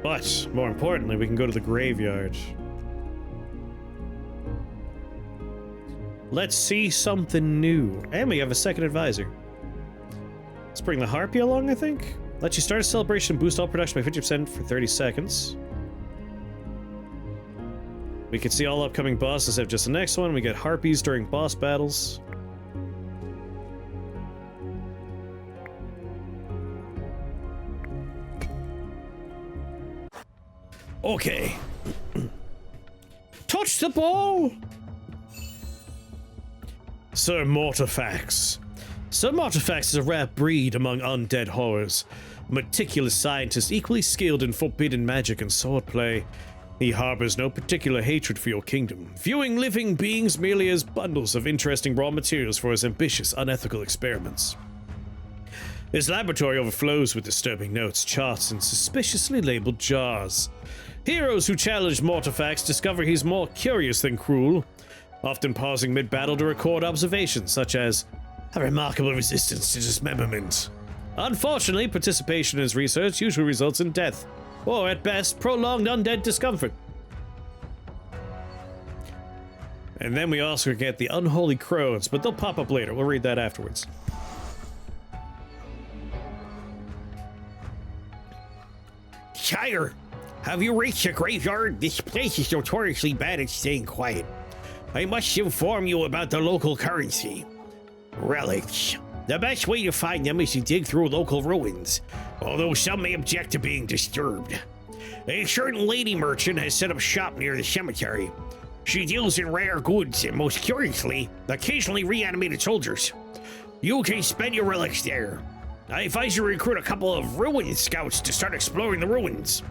But, more importantly, we can go to the graveyard. Let's see something new. And we have a second advisor. Let's bring the Harpy along, I think. Let you start a celebration and boost all production by 50% for 30 seconds. We can see all upcoming bosses have just the next one. We get Harpies during boss battles. Okay. Touch the ball! Sir Mortifax. Sir Mortifax is a rare breed among undead horrors. Meticulous scientist, equally skilled in forbidden magic and swordplay. He harbors no particular hatred for your kingdom, viewing living beings merely as bundles of interesting raw materials for his ambitious, unethical experiments. His laboratory overflows with disturbing notes, charts, and suspiciously labeled jars. Heroes who challenge Mortifax discover he's more curious than cruel, often pausing mid-battle to record observations such as a remarkable resistance to dismemberment. Unfortunately, participation in his research usually results in death, or at best, prolonged undead discomfort. And then we also get the Unholy Crones, but they'll pop up later. We'll read that afterwards. Sire, have you reached the graveyard? This place is notoriously bad at staying quiet. I must inform you about the local currency. Relics. The best way to find them is to dig through local ruins, although some may object to being disturbed. A certain lady merchant has set up shop near the cemetery. She deals in rare goods and, most curiously, occasionally reanimated soldiers. You can spend your relics there. I advise you to recruit a couple of ruin scouts to start exploring the ruins.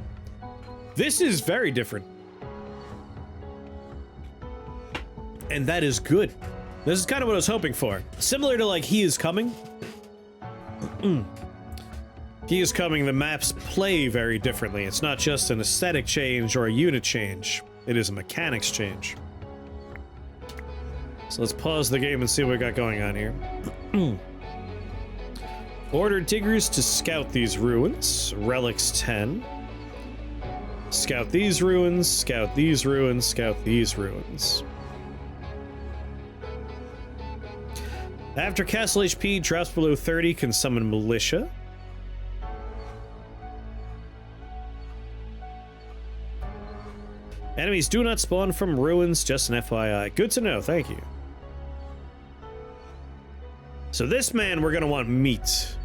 This is very different. And that is good. This is kind of what I was hoping for. Similar to, like, He Is Coming. He Is Coming, the maps play very differently. It's not just an aesthetic change or a unit change. It is a mechanics change. So let's pause the game and see what we got going on here. Order diggers to scout these ruins. Relics 10. Scout these ruins, scout these ruins, scout these ruins. After castle HP drops below 30, can summon militia. Enemies do not spawn from ruins, just an FYI. Good to know, thank you. So this man we're gonna want meat.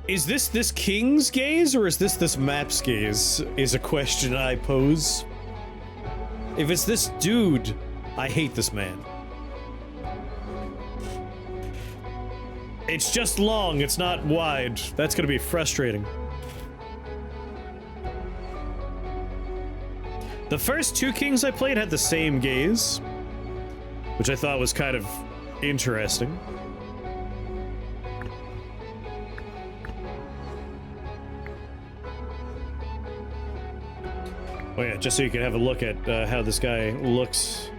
Is this king's gaze, or is this map's gaze, is a question I pose. If it's this dude, I hate this man. It's just long, it's not wide. That's gonna be frustrating. The first two kings I played had the same gaze, which I thought was kind of interesting. Oh yeah, just so you can have a look at how this guy looks.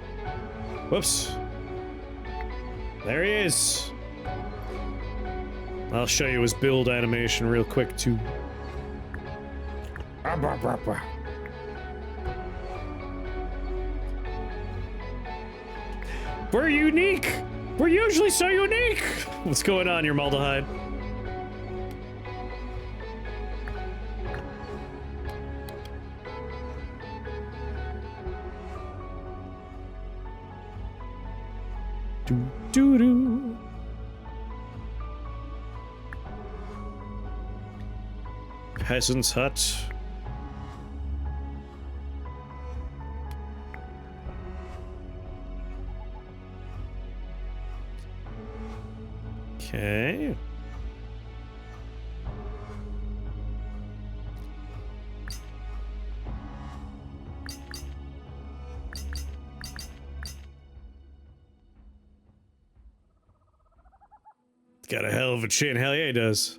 Whoops. There he is. I'll show you his build animation real quick too. We're unique! We're usually so unique! What's going on here, Maldehyde? Doo-doo-doo. Peasant's hut. Okay. Got a hell of a chin. Hell yeah, he does.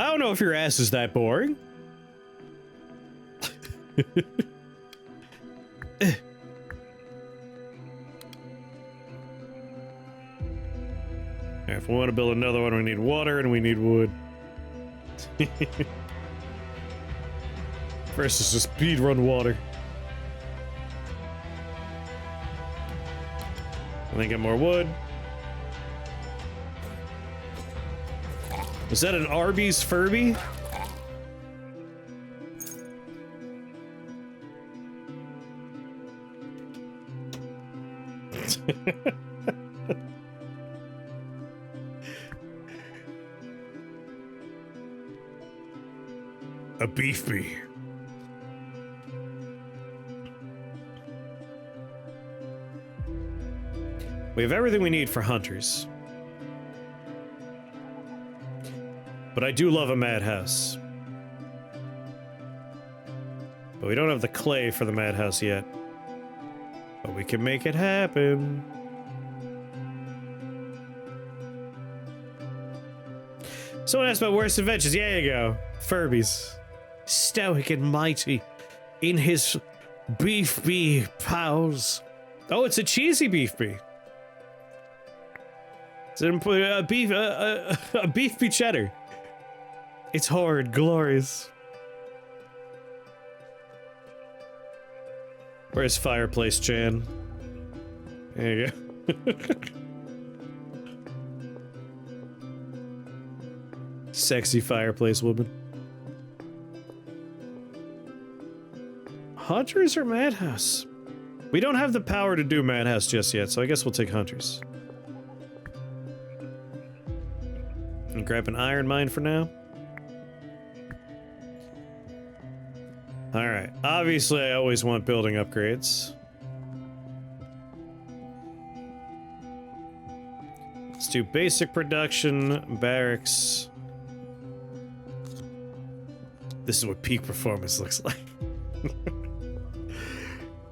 I don't know if your ass is that boring. If we want to build another one, we need water and we need wood. First is just speed run water. And then get more wood. Was that an Arby's Furby? A beef bee. We have everything we need for hunters. But I do love a madhouse. But we don't have the clay for the madhouse yet. But we can make it happen. Someone asked about worst adventures. Yeah, you go. Furbies. Stoic and mighty in his beef bee powers. Oh, it's a cheesy beef bee. It's a beef bee cheddar. It's horrid, glorious. Where's Fireplace Chan? There you go. Sexy fireplace woman. Hunters or Madhouse? We don't have the power to do Madhouse just yet, so I guess we'll take Hunters. And grab an iron mine for now. Alright, obviously I always want building upgrades. Let's do basic production, barracks. This is what peak performance looks like.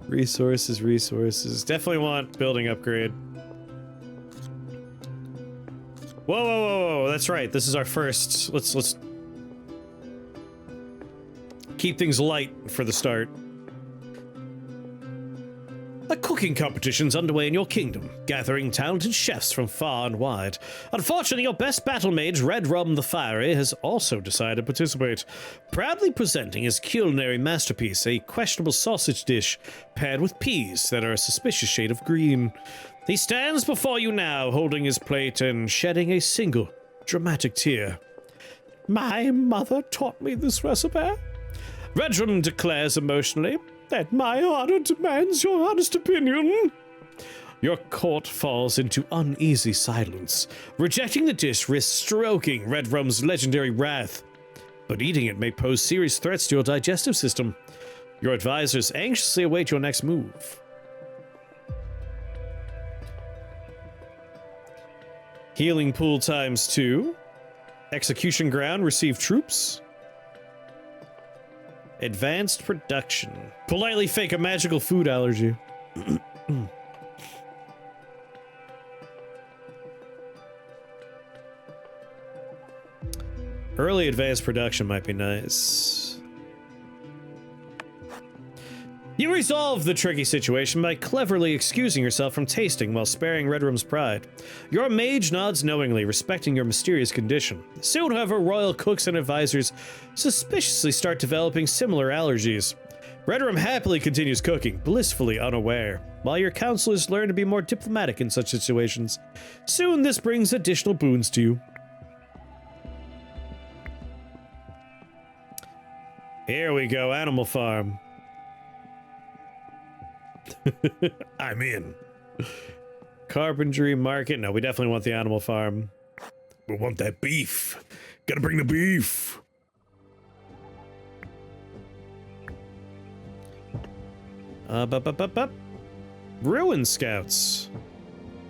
Resources, resources. Definitely want building upgrade. Whoa, whoa, whoa, whoa, that's right. This is our first. Let's keep things light for the start. A cooking competition's underway in your kingdom, gathering talented chefs from far and wide. Unfortunately, your best battle mage, Red Rum the Fiery, has also decided to participate, proudly presenting his culinary masterpiece, a questionable sausage dish paired with peas that are a suspicious shade of green. He stands before you now, holding his plate and shedding a single dramatic tear. My mother taught me this recipe, Redrum declares emotionally, that my honor demands your honest opinion. Your court falls into uneasy silence. Rejecting the dish risks stroking Red Rum's legendary wrath, but eating it may pose serious threats to your digestive system. Your advisors anxiously await your next move. Healing pool ×2. Execution ground, receive troops. Advanced production. Politely fake a magical food allergy. Early advanced production might be nice. You resolve the tricky situation by cleverly excusing yourself from tasting while sparing Redrum's pride. Your mage nods knowingly, respecting your mysterious condition. Soon, however, royal cooks and advisors suspiciously start developing similar allergies. Redrum happily continues cooking, blissfully unaware, while your counselors learn to be more diplomatic in such situations. Soon, this brings additional boons to you. Here we go, Animal Farm. I'm in. Carpentry market. No, we definitely want the animal farm. We want that beef. Gotta bring the beef. Ruin scouts.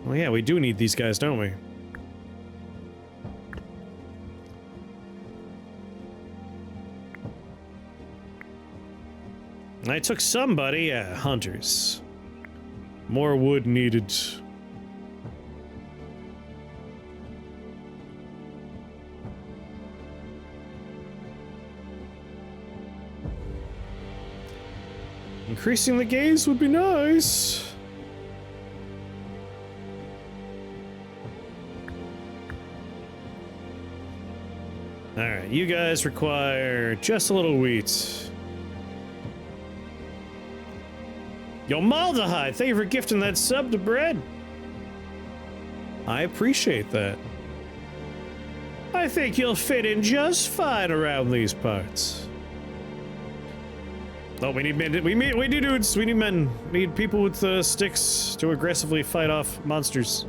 Oh yeah, we do need these guys, don't we? I took somebody, yeah, hunters. More wood needed. increasing the gaze would be nice. Alright, you guys require just a little wheat. Yo, Maldehyde, thank you for gifting that sub to Bread. I appreciate that. I think you'll fit in just fine around these parts. Oh, we need men. We need dudes. We need men. We need people with sticks to aggressively fight off monsters.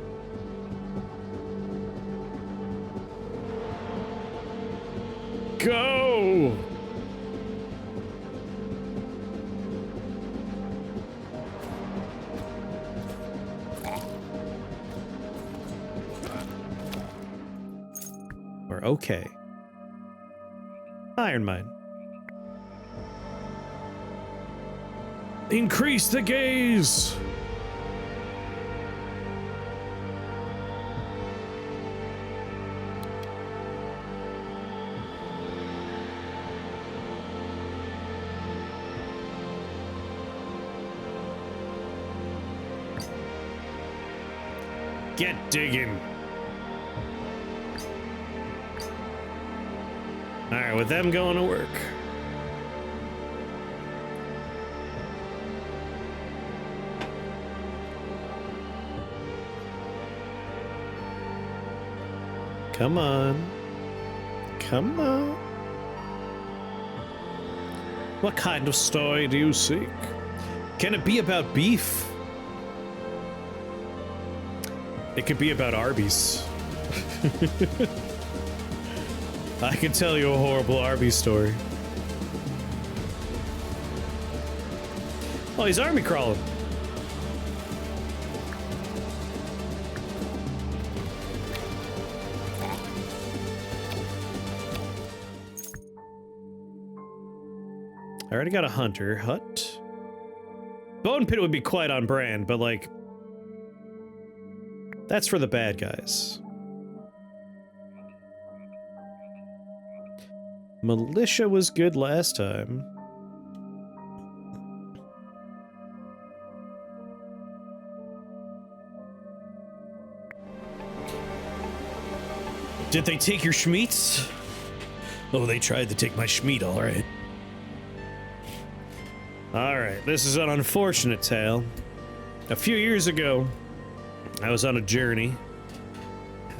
Go! We're okay. Iron mine. Increase the gaze! Get digging. Alright, with them going to work. Come on. Come on. What kind of story do you seek? Can it be about beef? It could be about Arby's. I can tell you a horrible Arby's story. Oh, he's army crawling. I already got a hunter hut. Bone pit would be quite on brand, but like, that's for the bad guys. Militia was good last time. Did they take your schmeats? Oh, they tried to take my schmeat, all right. All right, this is an unfortunate tale. A few years ago, I was on a journey,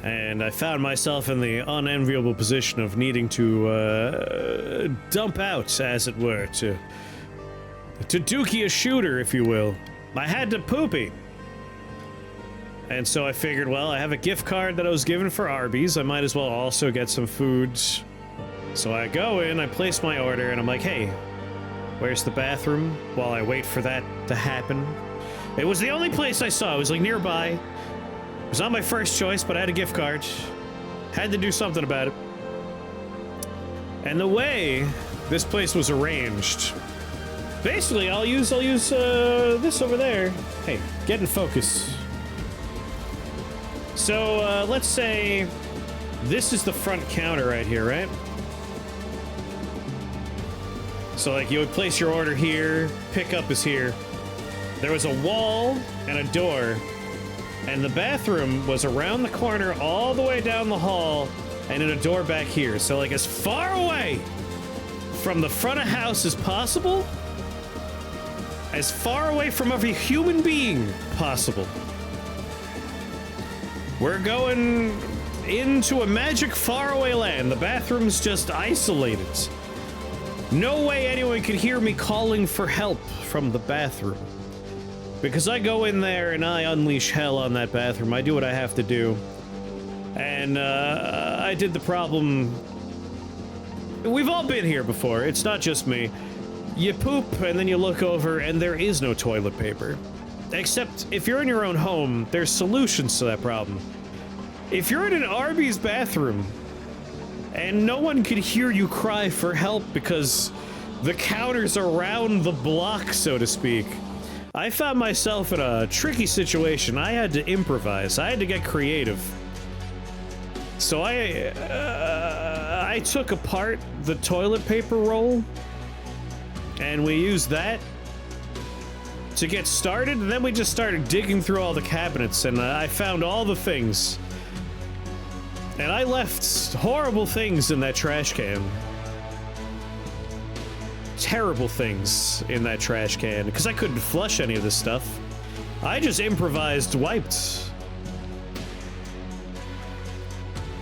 and I found myself in the unenviable position of needing to dump out, as it were, to dookie a shooter, if you will. I had to poopy. And so I figured, well, I have a gift card that I was given for Arby's. I might as well also get some food. So I go in, I place my order, and I'm like, hey, where's the bathroom? While I wait for that to happen. It was the only place I saw. It was like nearby. It was not my first choice, but I had a gift card. Had to do something about it. And the way this place was arranged, basically, I'll use this over there. Hey, get in focus. So let's say this is the front counter right here, right? So like you would place your order here, pickup is here. There was a wall and a door, and the bathroom was around the corner all the way down the hall and in a door back here. So like as far away from the front of house as possible, as far away from every human being possible. We're going into a magic faraway land. The bathroom's just isolated. No way anyone could hear me calling for help from the bathroom. Because I go in there and I unleash hell on that bathroom. I do what I have to do. And I did the problem. We've all been here before. It's not just me. You poop and then you look over and there is no toilet paper. Except if you're in your own home, there's solutions to that problem. If you're in an Arby's bathroom and no one could hear you cry for help because the counter's around the block, so to speak, I found myself in a tricky situation. I had to improvise. I had to get creative. So I took apart the toilet paper roll and we used that to get started, and then we just started digging through all the cabinets, and I found all the things. And I left horrible things in that trash can. Terrible things in that trash can, because I couldn't flush any of this stuff. I just improvised wiped.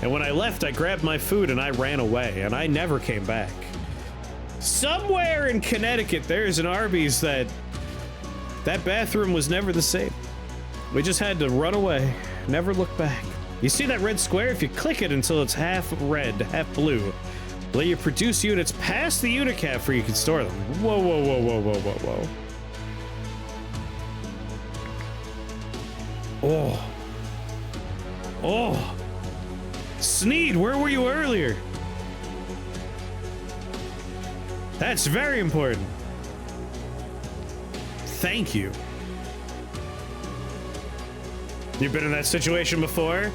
And when I left, I grabbed my food and I ran away, and I never came back. Somewhere in Connecticut, there's an Arby's that bathroom was never the same. We just had to run away, never look back. You see that red square? If you click it until it's half red, half blue, let you produce units past the unit cap where you can store them. Whoa, whoa, whoa, whoa, whoa, whoa, whoa. Oh. Oh. Sneed, where were you earlier? That's very important. Thank you. You've been in that situation before?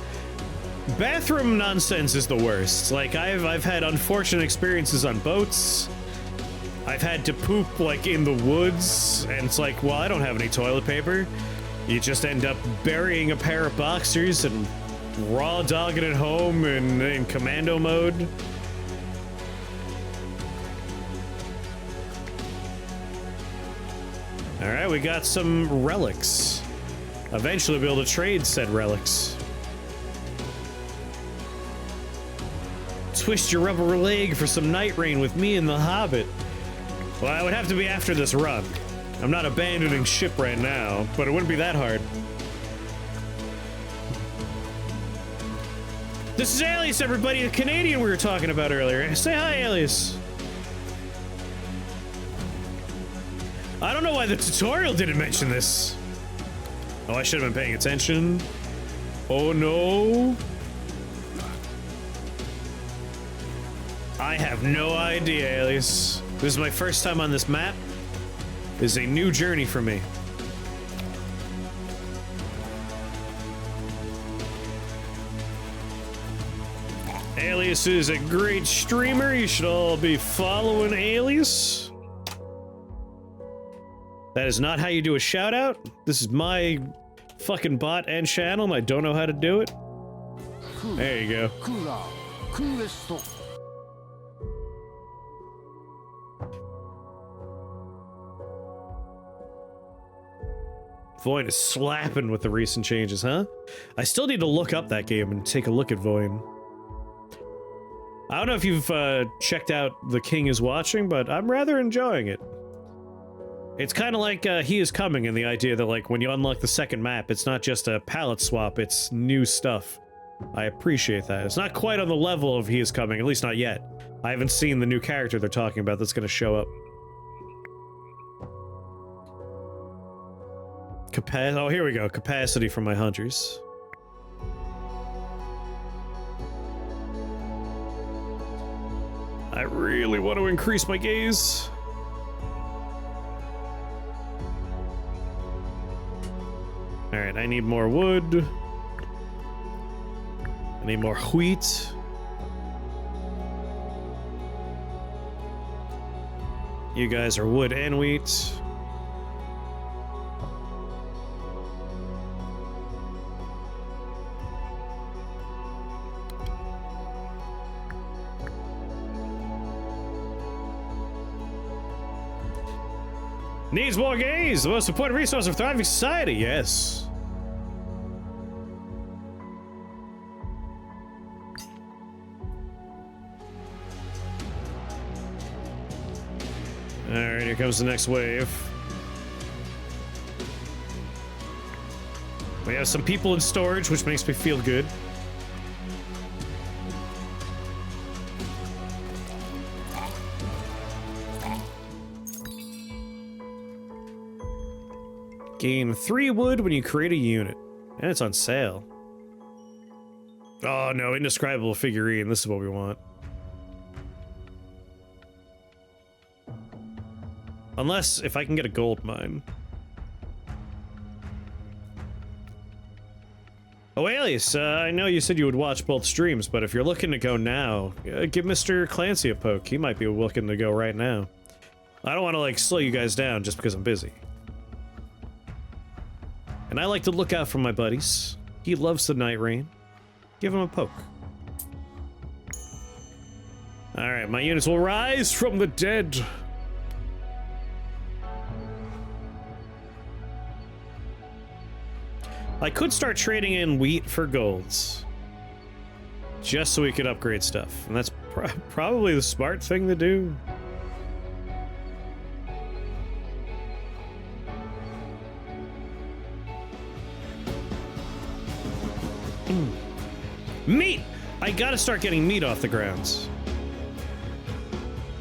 Bathroom nonsense is the worst. Like, I've had unfortunate experiences on boats. I've had to poop, like, in the woods, and it's like, well, I don't have any toilet paper. You just end up burying a pair of boxers and raw dogging it home in commando mode. Alright, we got some relics. Eventually we'll be able to trade said relics. Twist your rubber leg for some night rain with me and the Hobbit. Well, I would have to be after this run. I'm not abandoning ship right now, but it wouldn't be that hard. This is Alias, everybody, the Canadian we were talking about earlier. Say hi, Alias. I don't know why the tutorial didn't mention this. Oh, I should have been paying attention. Oh, no. I have no idea, Alias. This is my first time on this map. This is a new journey for me. Alias is a great streamer. You should all be following Alias. That is not how you do a shout out. This is my fucking bot and channel, and I don't know how to do it. There you go. Void is slapping with the recent changes, huh? I still need to look up that game and take a look at Void. I don't know if you've checked out The King is Watching, but I'm rather enjoying it. It's kind of like He Is Coming, in the idea that, like, when you unlock the second map, it's not just a palette swap, it's new stuff. I appreciate that. It's not quite on the level of He Is Coming, at least not yet. I haven't seen the new character they're talking about that's going to show up. Oh, here we go. Capacity for my hunters. I really want to increase my gaze. Alright, I need more wood. I need more wheat. You guys are wood and wheat. Needs more gays, the most important resource of thriving society, yes. Alright, here comes the next wave. We have some people in storage, which makes me feel good. Gain 3 wood when you create a unit. And it's on sale. Oh no, indescribable figurine. This is what we want. Unless, if I can get a gold mine. Oh, Alias, I know you said you would watch both streams, but if you're looking to go now, give Mr. Clancy a poke. He might be looking to go right now. I don't want to, like, slow you guys down just because I'm busy. And I like to look out for my buddies. He loves the night rain. Give him a poke. Alright, my units will rise from the dead. I could start trading in wheat for golds. Just so we could upgrade stuff. And that's probably the smart thing to do. Meat! I gotta start getting meat off the grounds.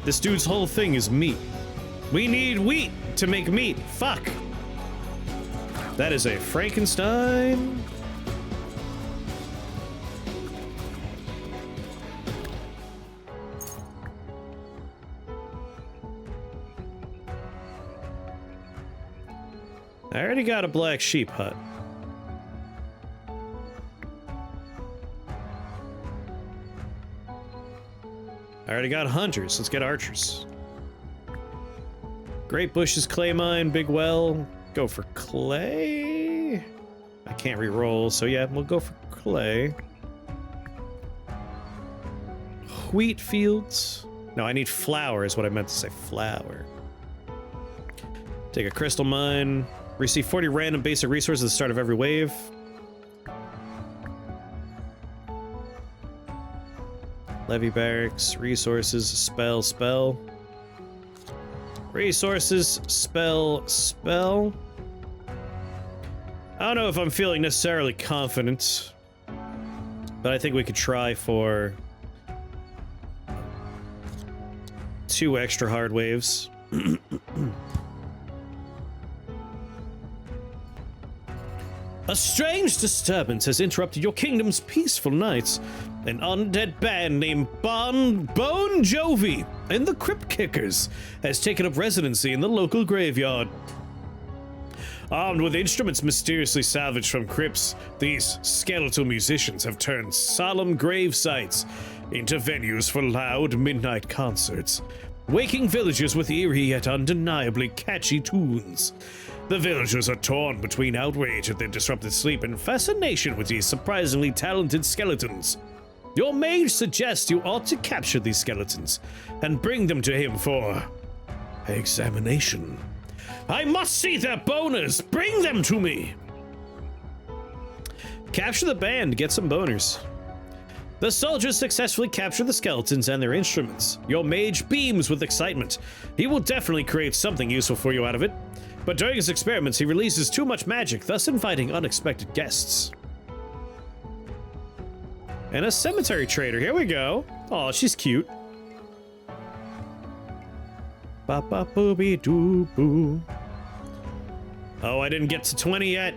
This dude's whole thing is meat. We need wheat to make meat. Fuck. That is a Frankenstein. I already got a black sheep hut. I already got hunters. Let's get archers. Great bushes, clay mine, big well. Go for clay. I can't re-roll, so yeah, we'll go for clay. Wheat fields. No, I need flour is what I meant to say. Flour. Take a crystal mine. Receive 40 random basic resources at the start of every wave. Levy barracks, resources, spell. Resources, spell. I don't know if I'm feeling necessarily confident, but I think we could try for 2 extra hard waves. A strange disturbance has interrupted your kingdom's peaceful nights. An undead band named Bon Jovi and the Crypt Kickers has taken up residency in the local graveyard. Armed with instruments mysteriously salvaged from crypts, these skeletal musicians have turned solemn grave sites into venues for loud midnight concerts, waking villagers with eerie yet undeniably catchy tunes. The villagers are torn between outrage at their disrupted sleep and fascination with these surprisingly talented skeletons. Your mage suggests you ought to capture these skeletons and bring them to him for examination. I must see their boners! Bring them to me! Capture the band, get some boners. The soldiers successfully capture the skeletons and their instruments. Your mage beams with excitement. He will definitely create something useful for you out of it. But during his experiments, he releases too much magic, thus inviting unexpected guests. And a cemetery trader, here we go. Oh, she's cute. Ba ba booby doo boo. Oh, I didn't get to 20 yet.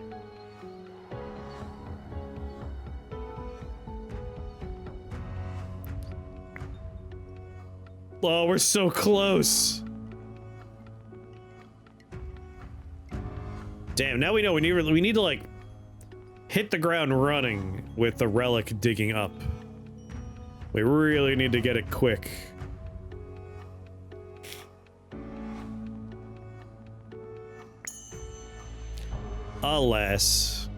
Oh, we're so close. Damn, now we know we need to like hit the ground running with the relic digging up. We really need to get it quick. Alas.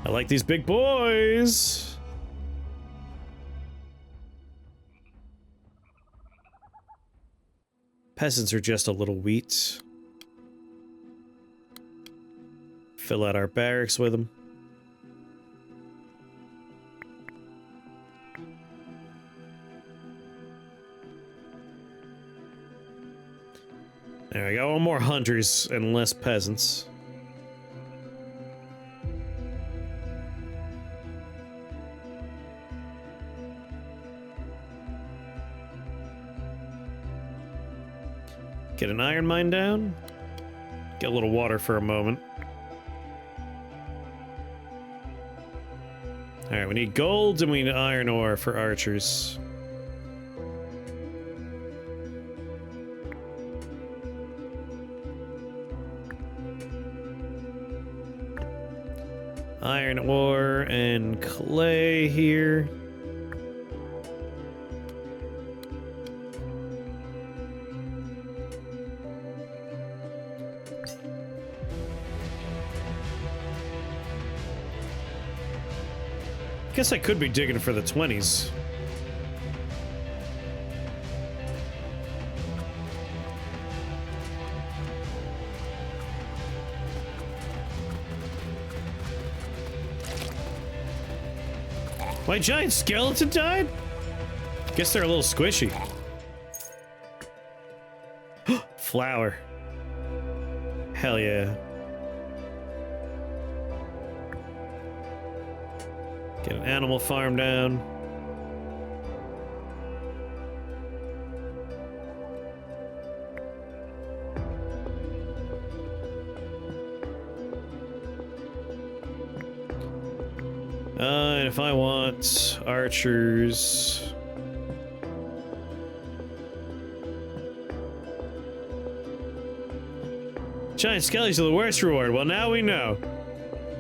I like these big boys. Peasants are just a little wheat. Fill out our barracks with them. There we go, more hunters and less peasants. Get an iron mine down. Get a little water for a moment. Alright, we need gold and we need iron ore for archers. Iron ore and clay here. Guess I could be digging for the 20s. My giant skeleton died? Guess they're a little squishy. Flower. Hell yeah. Get an animal farm down. And if I want archers... Giant skellies are the worst reward. Well, now we know.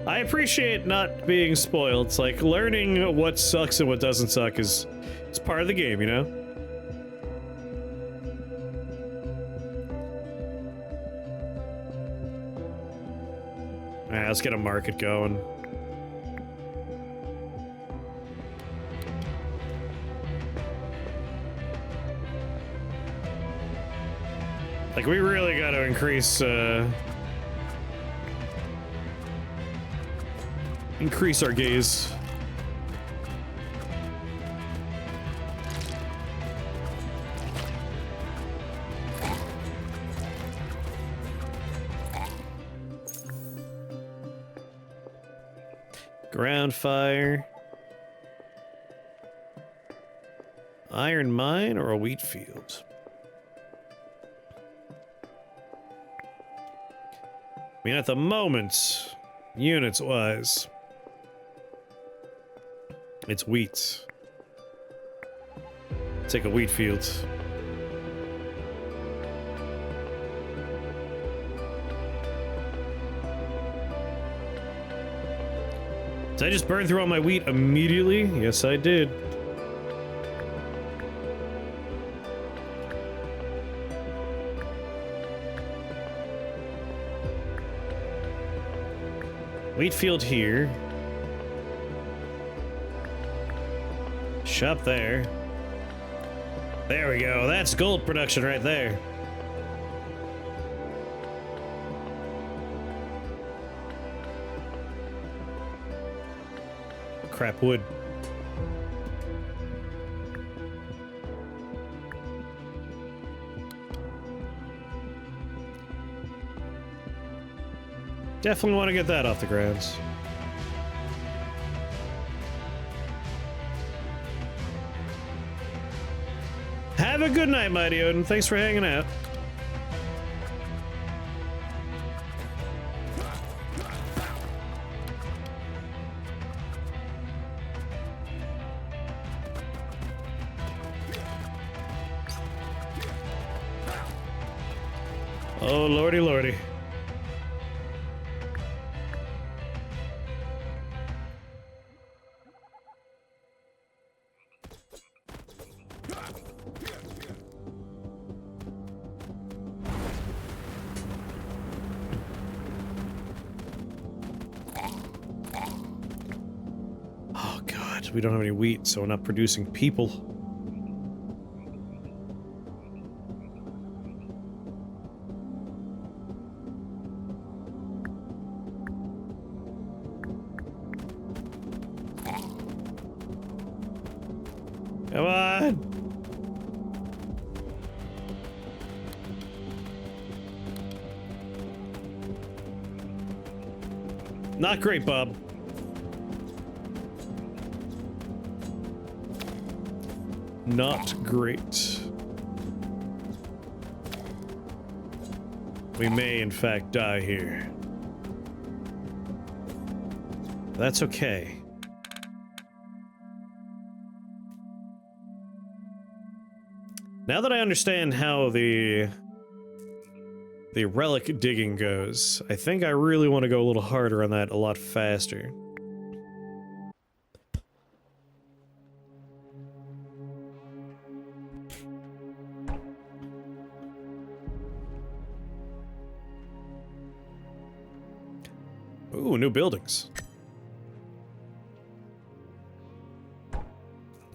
I appreciate not being spoiled. It's like learning what sucks and what doesn't suck is it's part of the game, you know? Alright, let's get a market going. Like, we really gotta increase our gaze. Ground fire. Iron mine or a wheat field? I mean, at the moment, units-wise, it's wheat. Take a wheat field. Did I just burn through all my wheat immediately? Yes, I did. Wheat field here. Shop there. There we go. That's gold production right there. Crap wood. Definitely want to get that off the grounds. Have a good night, Mighty Odin. Thanks for hanging out. Oh, lordy, lordy. We don't have any wheat, so we're not producing people. Come on! Not great, Bob. Not great. We may, in fact, die here. That's okay. Now that I understand how the relic digging goes, I think I really want to go a little harder on that a lot faster. Ooh, new buildings.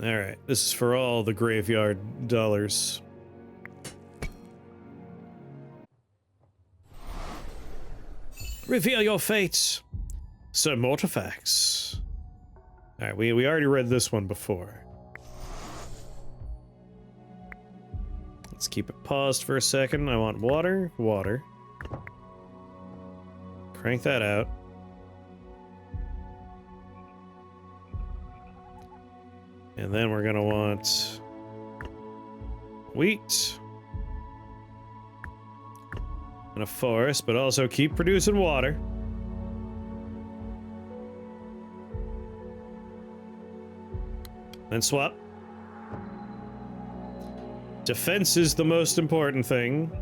Alright, this is for all the graveyard dollars. Reveal your fates! Some artifacts. Alright, we already read this one before. Let's keep it paused for a second. I want water, water. Crank that out. And then we're gonna want wheat and a forest, but also keep producing water. Then swap. Defense is the most important thing.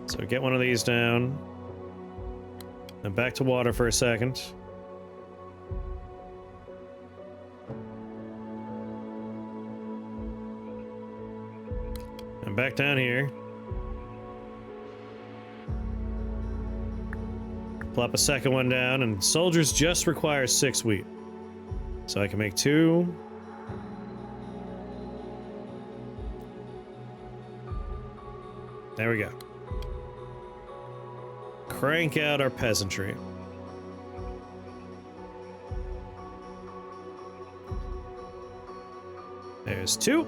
So get one of these down. Then back to water for a second. And back down here. Plop a second one down, and soldiers just require 6 wheat. So I can make 2. There we go. Crank out our peasantry. There's 2.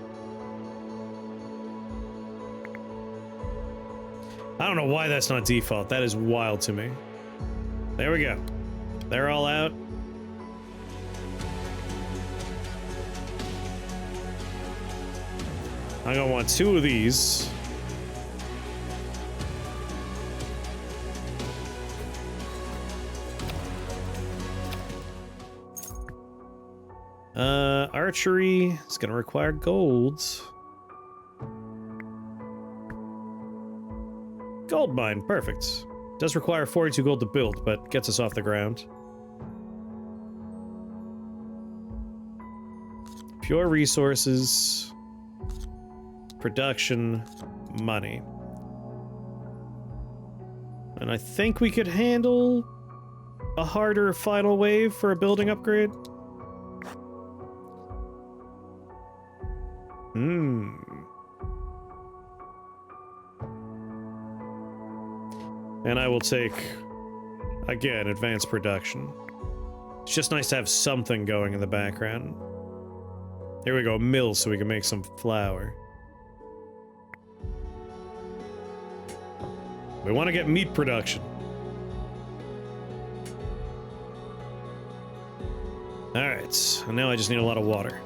I don't know why that's not default. That is wild to me. There we go. They're all out. I'm gonna want 2 of these. Archery is gonna require golds. Gold mine, perfect. Does require 42 gold to build, but gets us off the ground. Pure resources, production, money. And I think we could handle a harder final wave for a building upgrade. And I will take, again, advanced production. It's just nice to have something going in the background. Here we go, mill so we can make some flour. We want to get meat production. Alright, and now I just need a lot of water.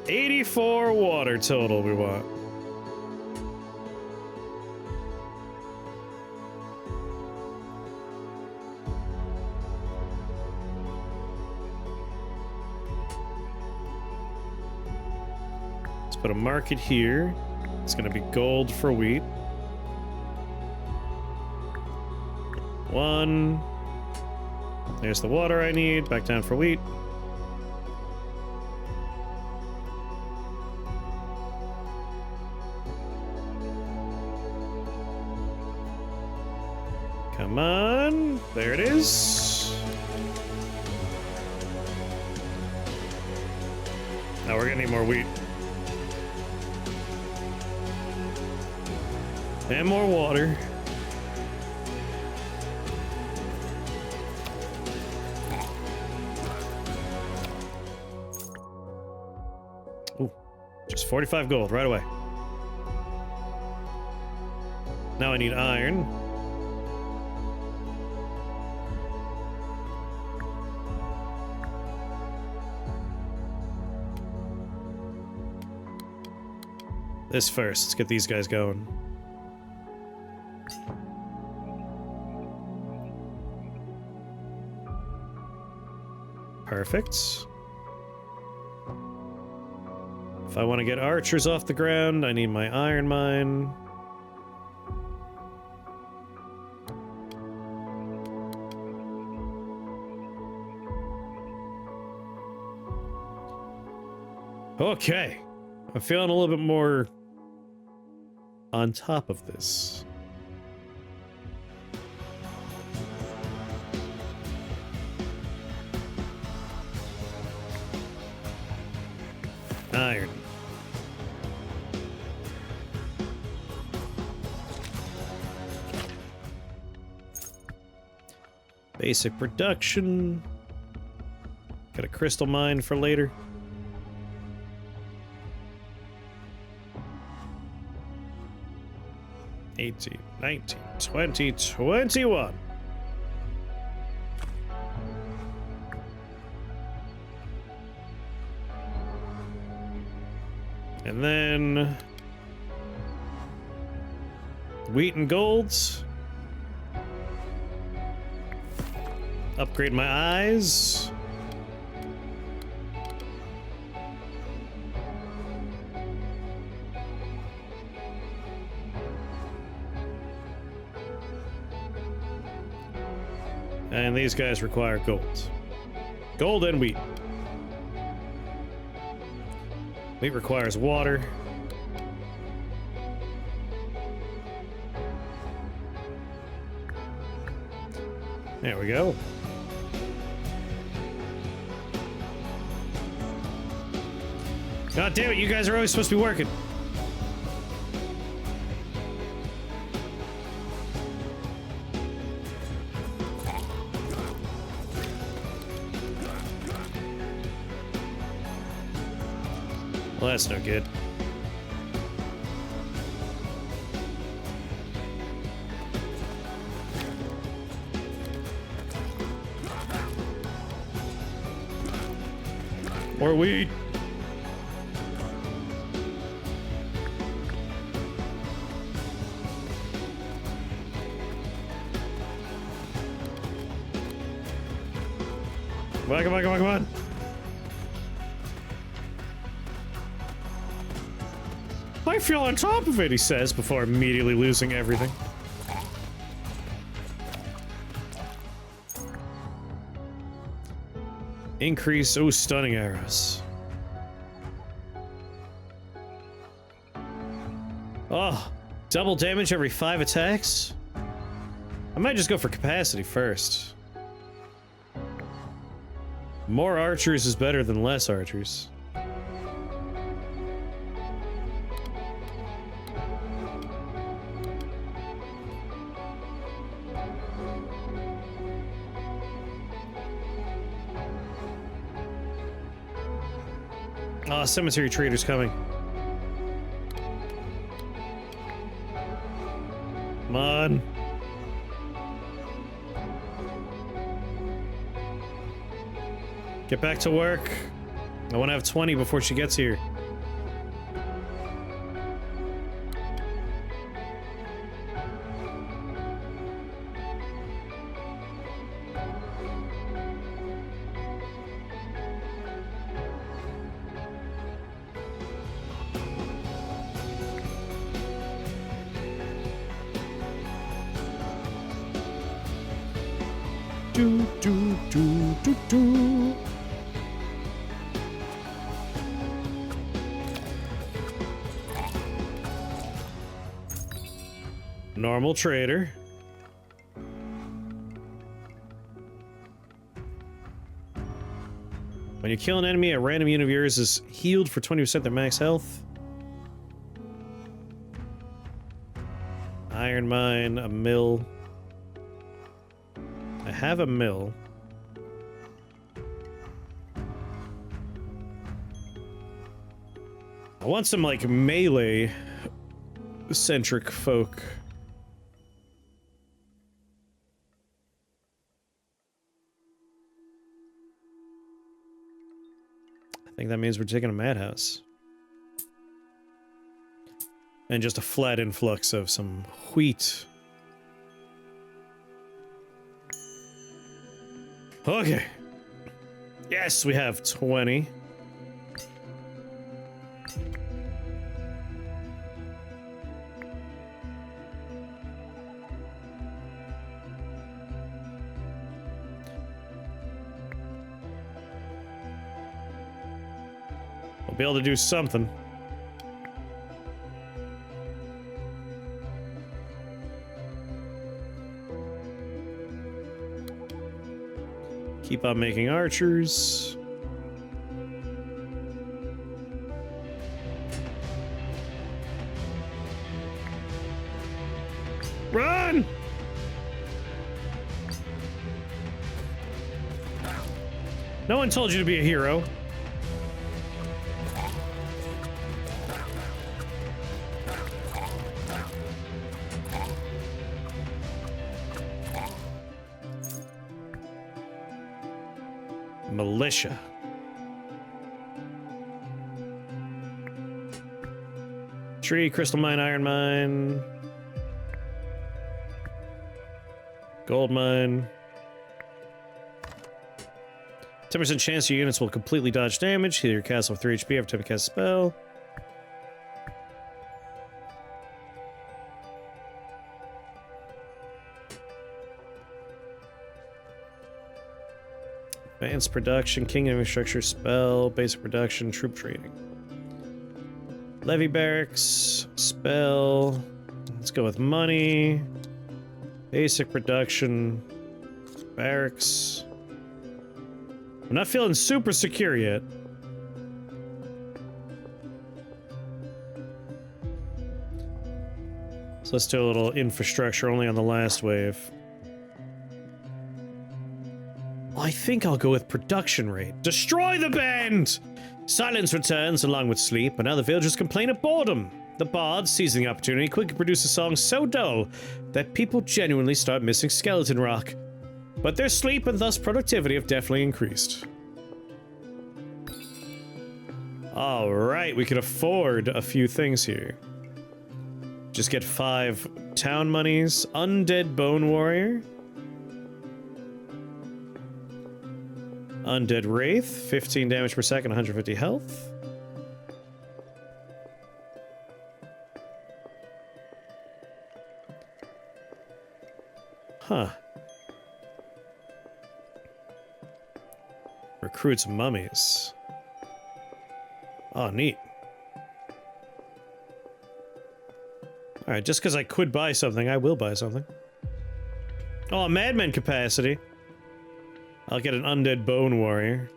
$84 water total we want. Let's put a market here. It's gonna be gold for wheat. 1. There's the water I need. Back down for wheat. Come on. There it is. Now we're gonna need more wheat. And more water. Ooh, just 45 gold right away. Now I need iron. This first. Let's get these guys going. Perfect. If I want to get archers off the ground, I need my iron mine. Okay. I'm feeling a little bit more on top of this. Iron. Basic production. Got a crystal mine for later. $18, $19, $20, $21. And then wheat and golds. Upgrade my eyes. And these guys require gold. Gold and wheat. Wheat requires water. There we go. God damn it, you guys are always supposed to be working. Well, that's no good. More wheat. Come on, come on, come on, come on. I feel on top of it, he says, before immediately losing everything. Increase, oh, stunning arrows. Oh, double damage every 5 attacks? I might just go for capacity first. More archers is better than less archers. Oh, cemetery trader's coming. Come on. Get back to work. I want to have 20 before she gets here. Do, do, do, do, do. Normal trader. When you kill an enemy, a random unit of yours is healed for 20% their max health. Iron mine, a mill. I have a mill. I want some, like, melee-centric folk. I think that means we're taking a madhouse. And just a flat influx of some wheat. Okay. Yes, we have 20. We'll be able to do something. Keep on making archers. Run! No one told you to be a hero. Militia. Tree, crystal mine, iron mine. Gold mine. 10% chance your units will completely dodge damage. Heal your castle with 3 HP every time you cast a spell. Advanced production, kingdom infrastructure, spell, basic production, troop training. Levy barracks, spell. Let's go with money. Basic production, barracks. I'm not feeling super secure yet. So let's do a little infrastructure only on the last wave. I think I'll go with production rate. Destroy the band! Silence returns along with sleep, and now the villagers complain of boredom. The bards, seizing the opportunity, quickly produce a song so dull that people genuinely start missing skeleton rock. But their sleep and thus productivity have definitely increased. Alright, we can afford a few things here. Just get 5 town monies. Undead Bone Warrior. Undead Wraith, 15 damage per second, 150 health. Huh. Recruits mummies. Oh, neat. Alright, just because I could buy something, I will buy something. Oh, Madman capacity. I'll get an Undead Bone Warrior.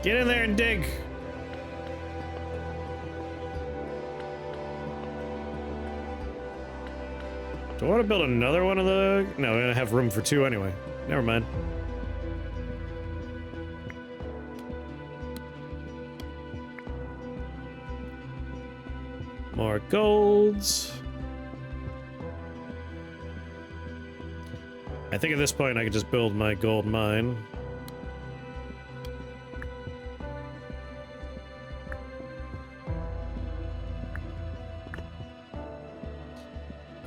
Get in there and dig. Do I want to build another one of the... No, we're gonna have room for 2 anyway. Never mind. More golds. I think at this point I could just build my gold mine.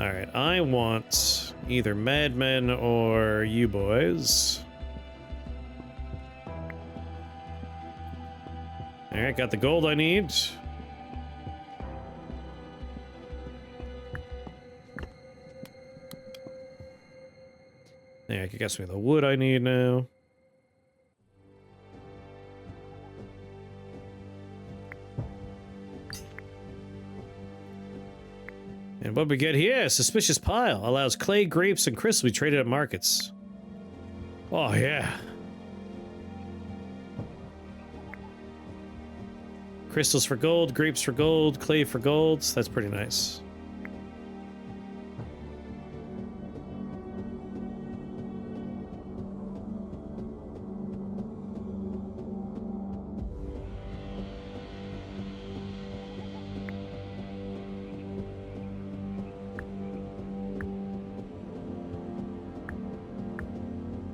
Alright, I want either madmen or you boys. Alright, got the gold I need. Yeah, I guess me the wood I need now. And what we get here? Suspicious pile. Allows clay, grapes, and crystals to be traded at markets. Oh, yeah. Crystals for gold, grapes for gold, clay for gold. That's pretty nice.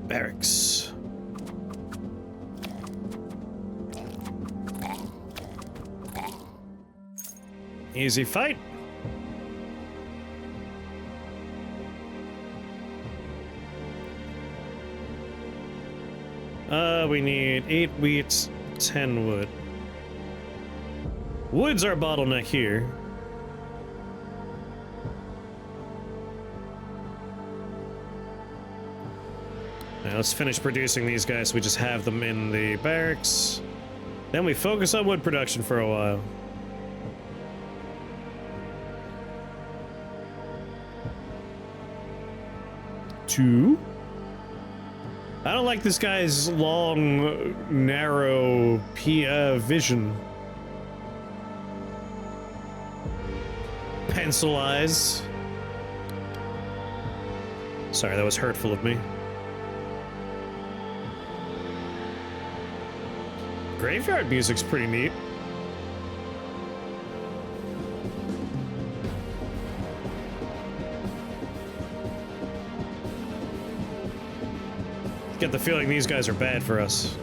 Barracks. Easy fight. We need 8 wheat, 10 wood. Wood's our bottleneck here. Now let's finish producing these guys so we just have them in the barracks. Then we focus on wood production for a while. Two. I don't like this guy's long, narrow vision. Pencil eyes. Sorry, that was hurtful of me. Graveyard music's pretty neat. Get the feeling these guys are bad for us.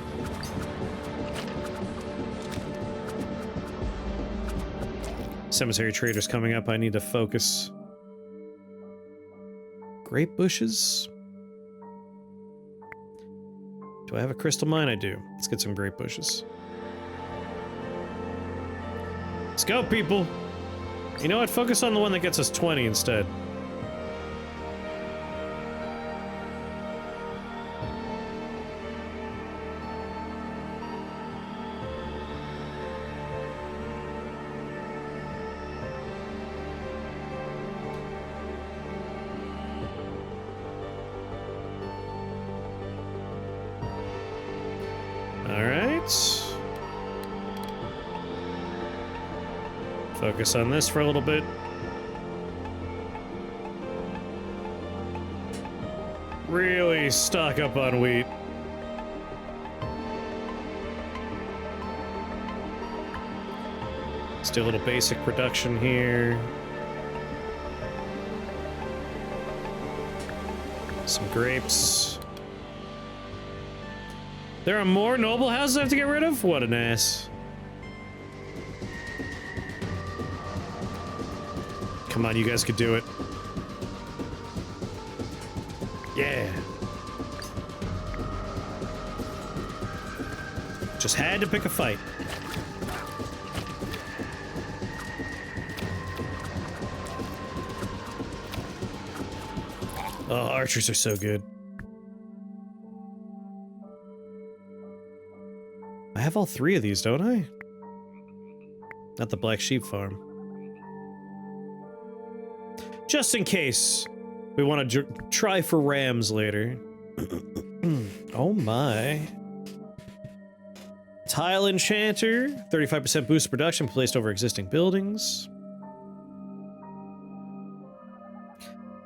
Cemetery trader's coming up. I need to focus. Grape bushes? Do I have a crystal mine? I do. Let's get some grape bushes. Let's go, people! You know what? Focus on the one that gets us 20 instead. Focus on this for a little bit. Really stock up on wheat. Let's do a little basic production here. Some grapes. There are more noble houses I have to get rid of? What an ass. Come on, you guys could do it. Yeah. Just had to pick a fight. Oh, archers are so good. I have all three of these, don't I? Not the Black Sheep Farm. Just in case we want to try for rams later. Oh my. Tile Enchanter, 35% boost production placed over existing buildings.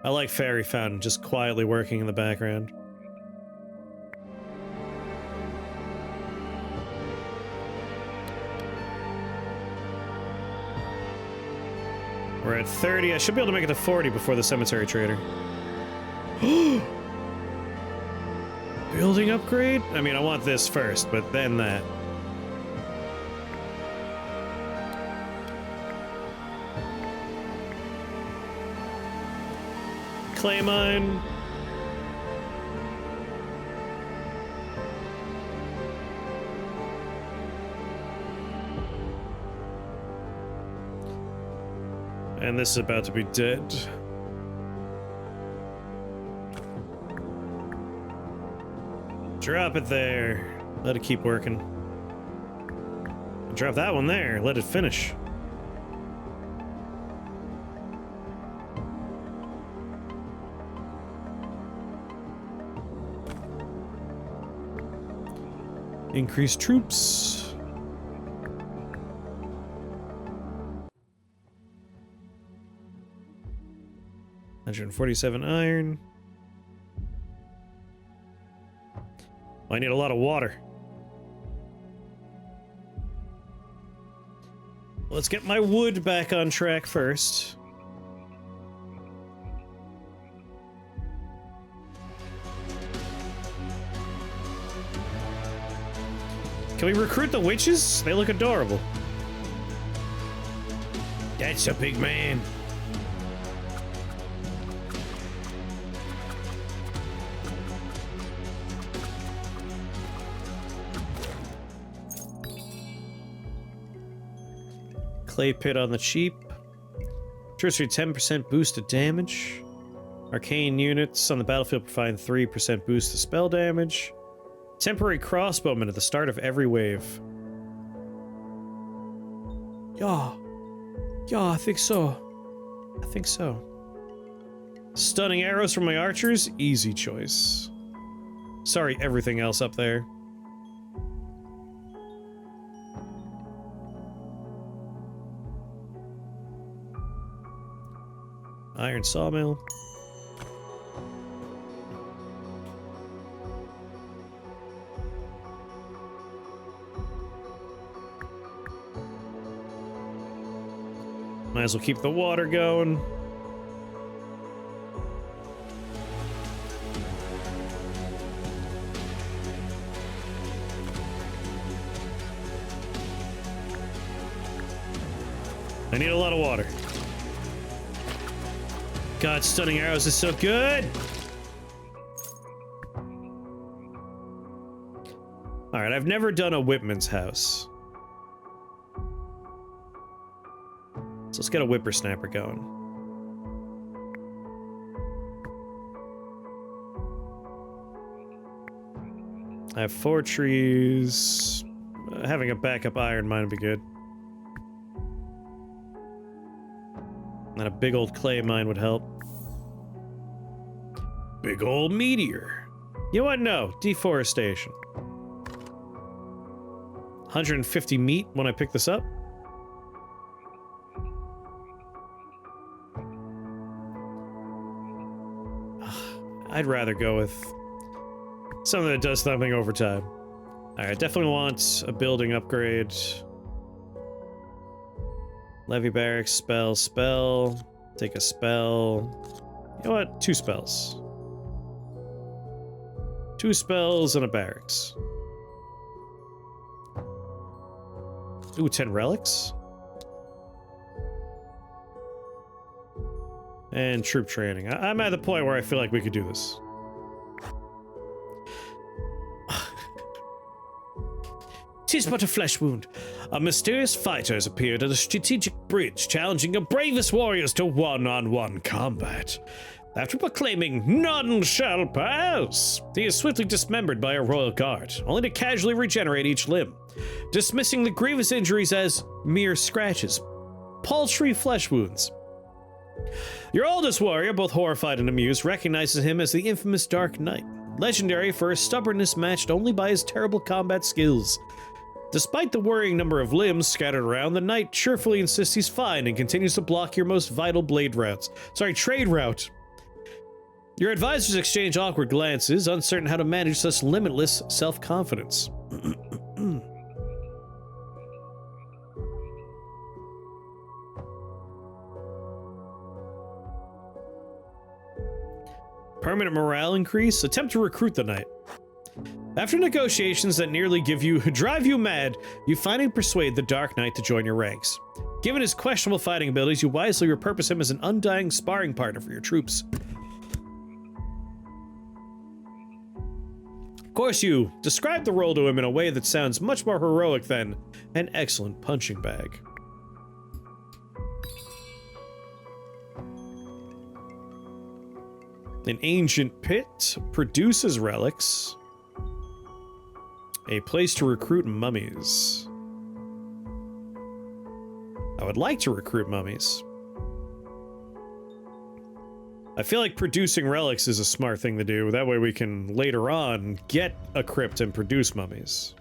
I like Fairy Fountain just quietly working in the background. We're at 30. I should be able to make it to 40 before the cemetery trader. Building upgrade? I mean, I want this first, but then that. Clay mine. And this is about to be dead. Drop it there. Let it keep working. Drop that one there. Let it finish. Increase troops. 147 iron. I need a lot of water. Let's get my wood back on track first. Can we recruit the witches? They look adorable. That's a big man. Clay pit on the cheap. Troops for 10% boosted damage. Arcane units on the battlefield provide 3% boost to spell damage. Temporary crossbowmen at the start of every wave. Yeah. Yeah, I think so. I think so. Stunning arrows from my archers? Easy choice. Sorry, everything else up there. Iron sawmill. Might as well keep the water going. I need a lot of water. God, stunning arrows is so good. All right, I've never done a whipman's house. So let's get a whippersnapper going. I have 4 trees. Having a backup iron mine would be good. And a big old clay mine would help. Big old meteor. You know what? No. Deforestation. 150 meat when I pick this up. I'd rather go with something that does something over time. Alright, definitely want a building upgrade. Levy barracks, spell. Take a spell. You know what? 2 spells. 2 spells and a barracks. Ooh, 10 relics. And troop training. I'm at the point where I feel like we could do this. "'Tis but a flesh wound. A mysterious fighter has appeared at a strategic bridge, challenging your bravest warriors to one-on-one combat. After proclaiming, 'None shall pass,' he is swiftly dismembered by a royal guard, only to casually regenerate each limb, dismissing the grievous injuries as mere scratches, paltry flesh wounds. Your oldest warrior, both horrified and amused, recognizes him as the infamous Dark Knight, legendary for his stubbornness matched only by his terrible combat skills. Despite the worrying number of limbs scattered around, the knight cheerfully insists he's fine and continues to block your most vital trade route. Your advisors exchange awkward glances, uncertain how to manage such limitless self-confidence. Permanent morale increase. Attempt to recruit the knight. After negotiations that nearly drive you mad, you finally persuade the Dark Knight to join your ranks. Given his questionable fighting abilities, you wisely repurpose him as an undying sparring partner for your troops. Of course, you describe the role to him in a way that sounds much more heroic than an excellent punching bag. An ancient pit produces relics. A place to recruit mummies. I would like to recruit mummies. I feel like producing relics is a smart thing to do. That way we can later on get a crypt and produce mummies.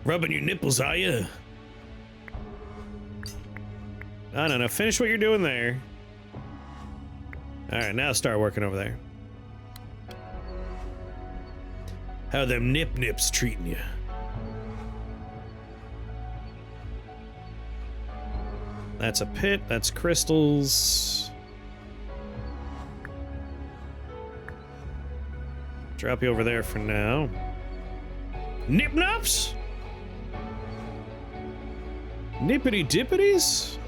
Rubbing your nipples, are you? I don't know. Finish what you're doing there. Alright, now start working over there. How them nips treating you? That's a pit. That's crystals. Drop you over there for now. Nip-nops? Nippity-dippities?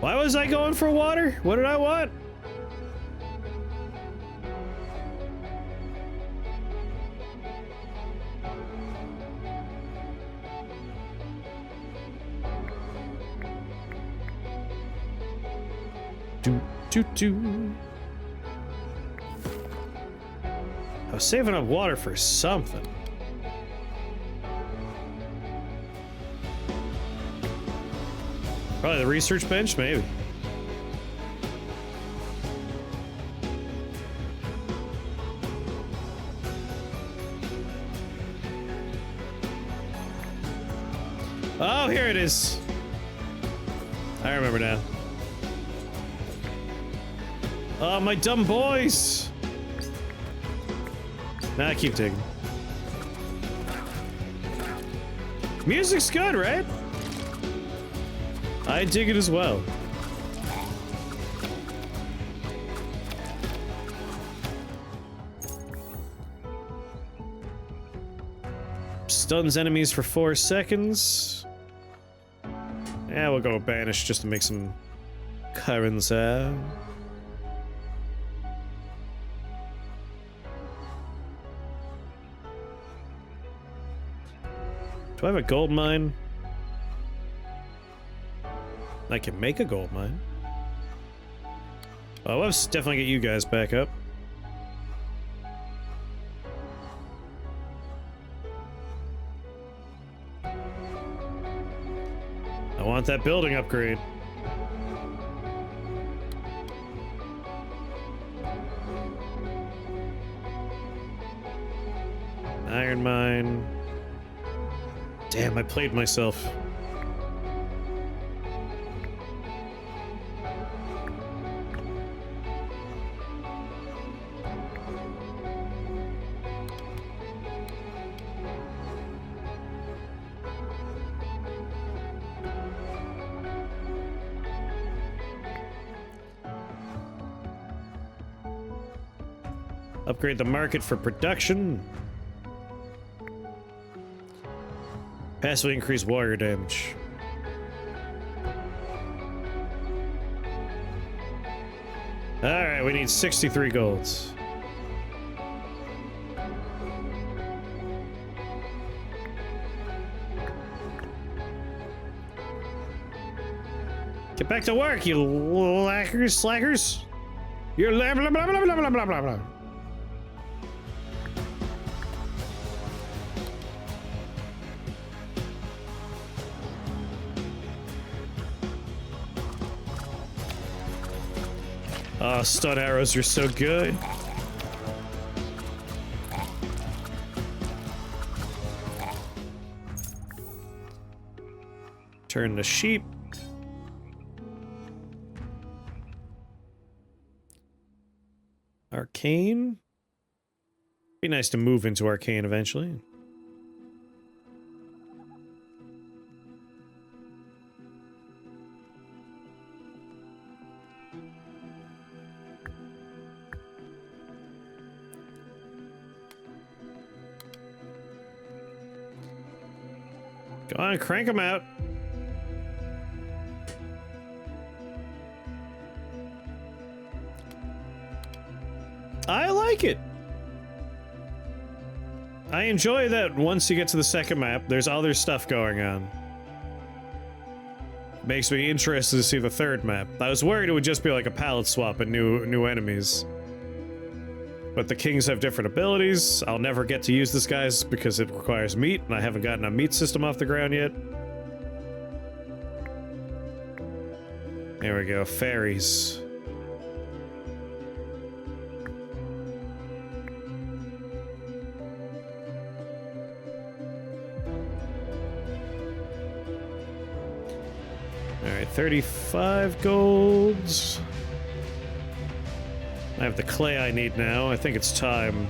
Why was I going for water? What did I want? Do. I was saving up water for something. Probably the research bench, maybe. Oh, here it is. I remember now. Oh, my dumb boys! Nah, I keep digging. Music's good, right? I dig it as well. Stuns enemies for 4 seconds. Yeah, we'll go banish just to make some currency. Do I have a gold mine? I can make a gold mine. Oh, let's definitely get you guys back up. I want that building upgrade. Iron mine. Damn, I played myself. Upgrade the market for production. Passively increase warrior damage. Alright, we need 63 golds. Get back to work, you slackers! You're blah blah blah blah blah blah blah blah. Oh, stun arrows are so good. Turn the sheep. Arcane? Be nice to move into Arcane eventually. Go on, crank them out. I like it. I enjoy that once you get to the second map, there's other stuff going on. Makes me interested to see the third map. I was worried it would just be like a palette swap and new enemies. But the kings have different abilities. I'll never get to use this guy's because it requires meat, and I haven't gotten a meat system off the ground yet. There we go, fairies. Alright, 35 golds. I have the clay I need now. I think it's time.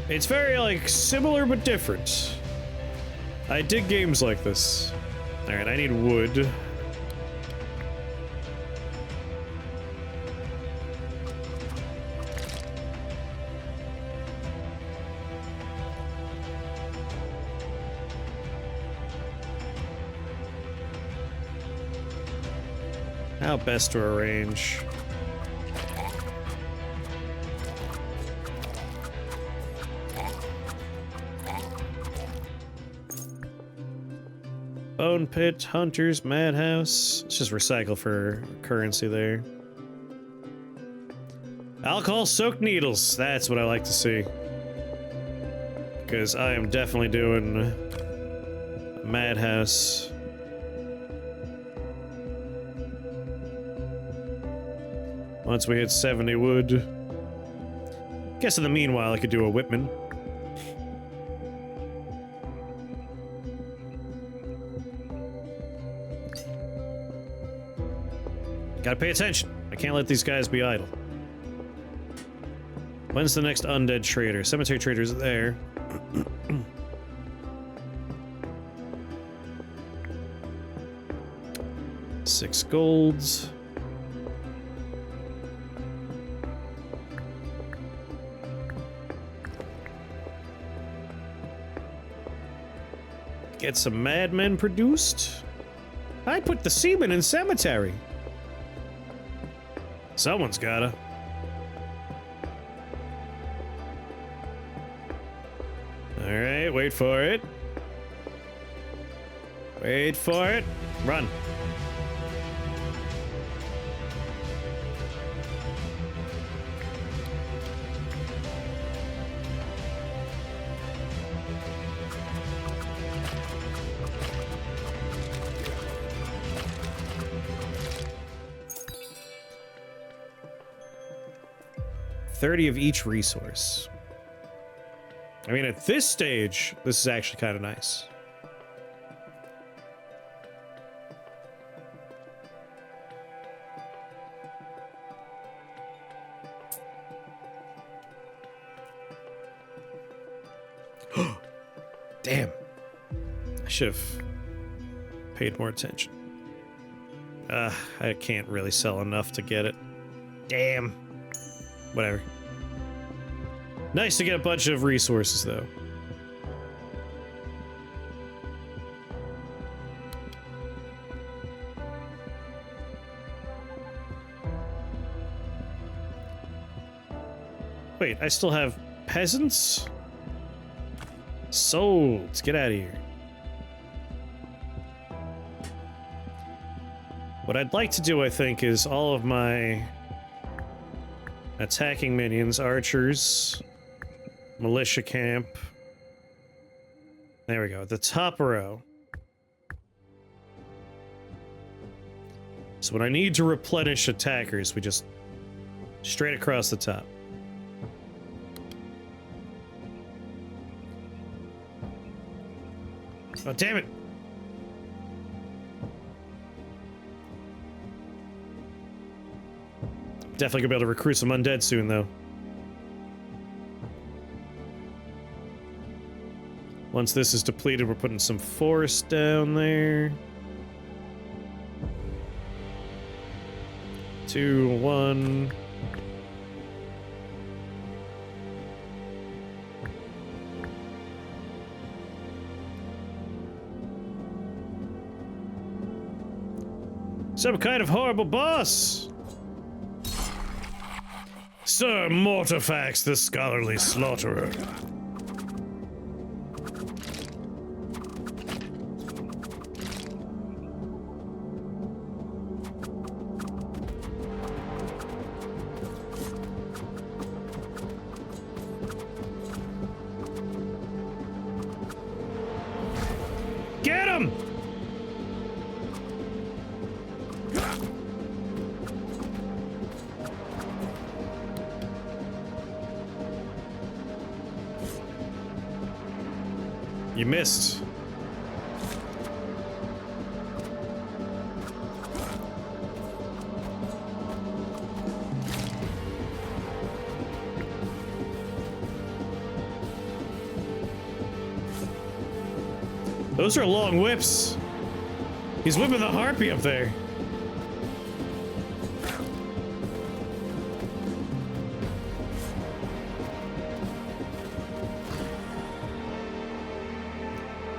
It's very, like, similar but different. I dig games like this. Alright, I need wood. How best to arrange? Bone pit, hunters, madhouse. Let's just recycle for currency there. Alcohol-soaked needles. That's what I like to see. Because I am definitely doing a madhouse. Once we hit 70 wood. Guess in the meanwhile I could do a Whitman. Gotta pay attention. I can't let these guys be idle. When's the next undead trader? Cemetery trader's there. 6 golds. Get some madmen produced. I put the seamen in cemetery. Someone's gotta. Alright, wait for it. Wait for it. Run. $30 of each resource. I mean, at this stage, this is actually kind of nice. Damn. I should have paid more attention. I can't really sell enough to get it. Damn. Whatever. Nice to get a bunch of resources, though. Wait, I still have peasants? Sold. Get out of here. What I'd like to do, I think, is all of my attacking minions, archers, militia camp. There we go, the top row. So when I need to replenish attackers, we just straight across the top. Oh, damn it! Definitely gonna be able to recruit some undead soon, though. Once this is depleted, we're putting some forest down there. 2, 1. Some kind of horrible boss! Sir Mortifax, the scholarly slaughterer. Get him! You missed. Those are long whips. He's whipping the harpy up there.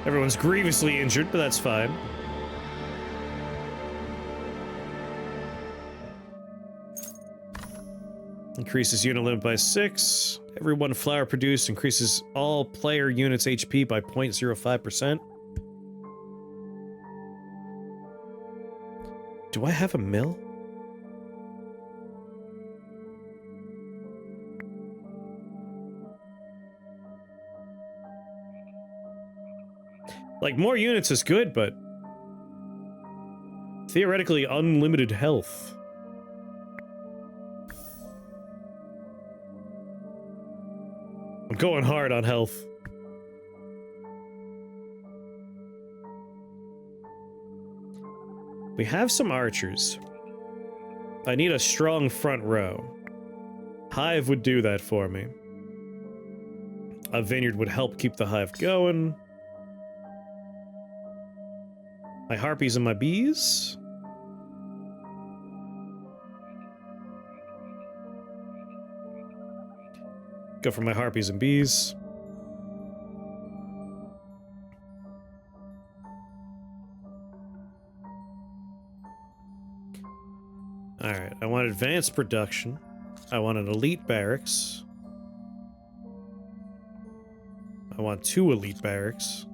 Everyone's grievously injured, but that's fine. Increases unit limit by 6. Every 1 flower produced increases all player units' HP by 0.05%. Do I have a mill? Like, more units is good, but theoretically unlimited health. I'm going hard on health. We have some archers. I need a strong front row. Hive would do that for me. A vineyard would help keep the hive going. My harpies and my bees. Go for my harpies and bees. Alright, I want advanced production. I want an elite barracks. I want 2 elite barracks.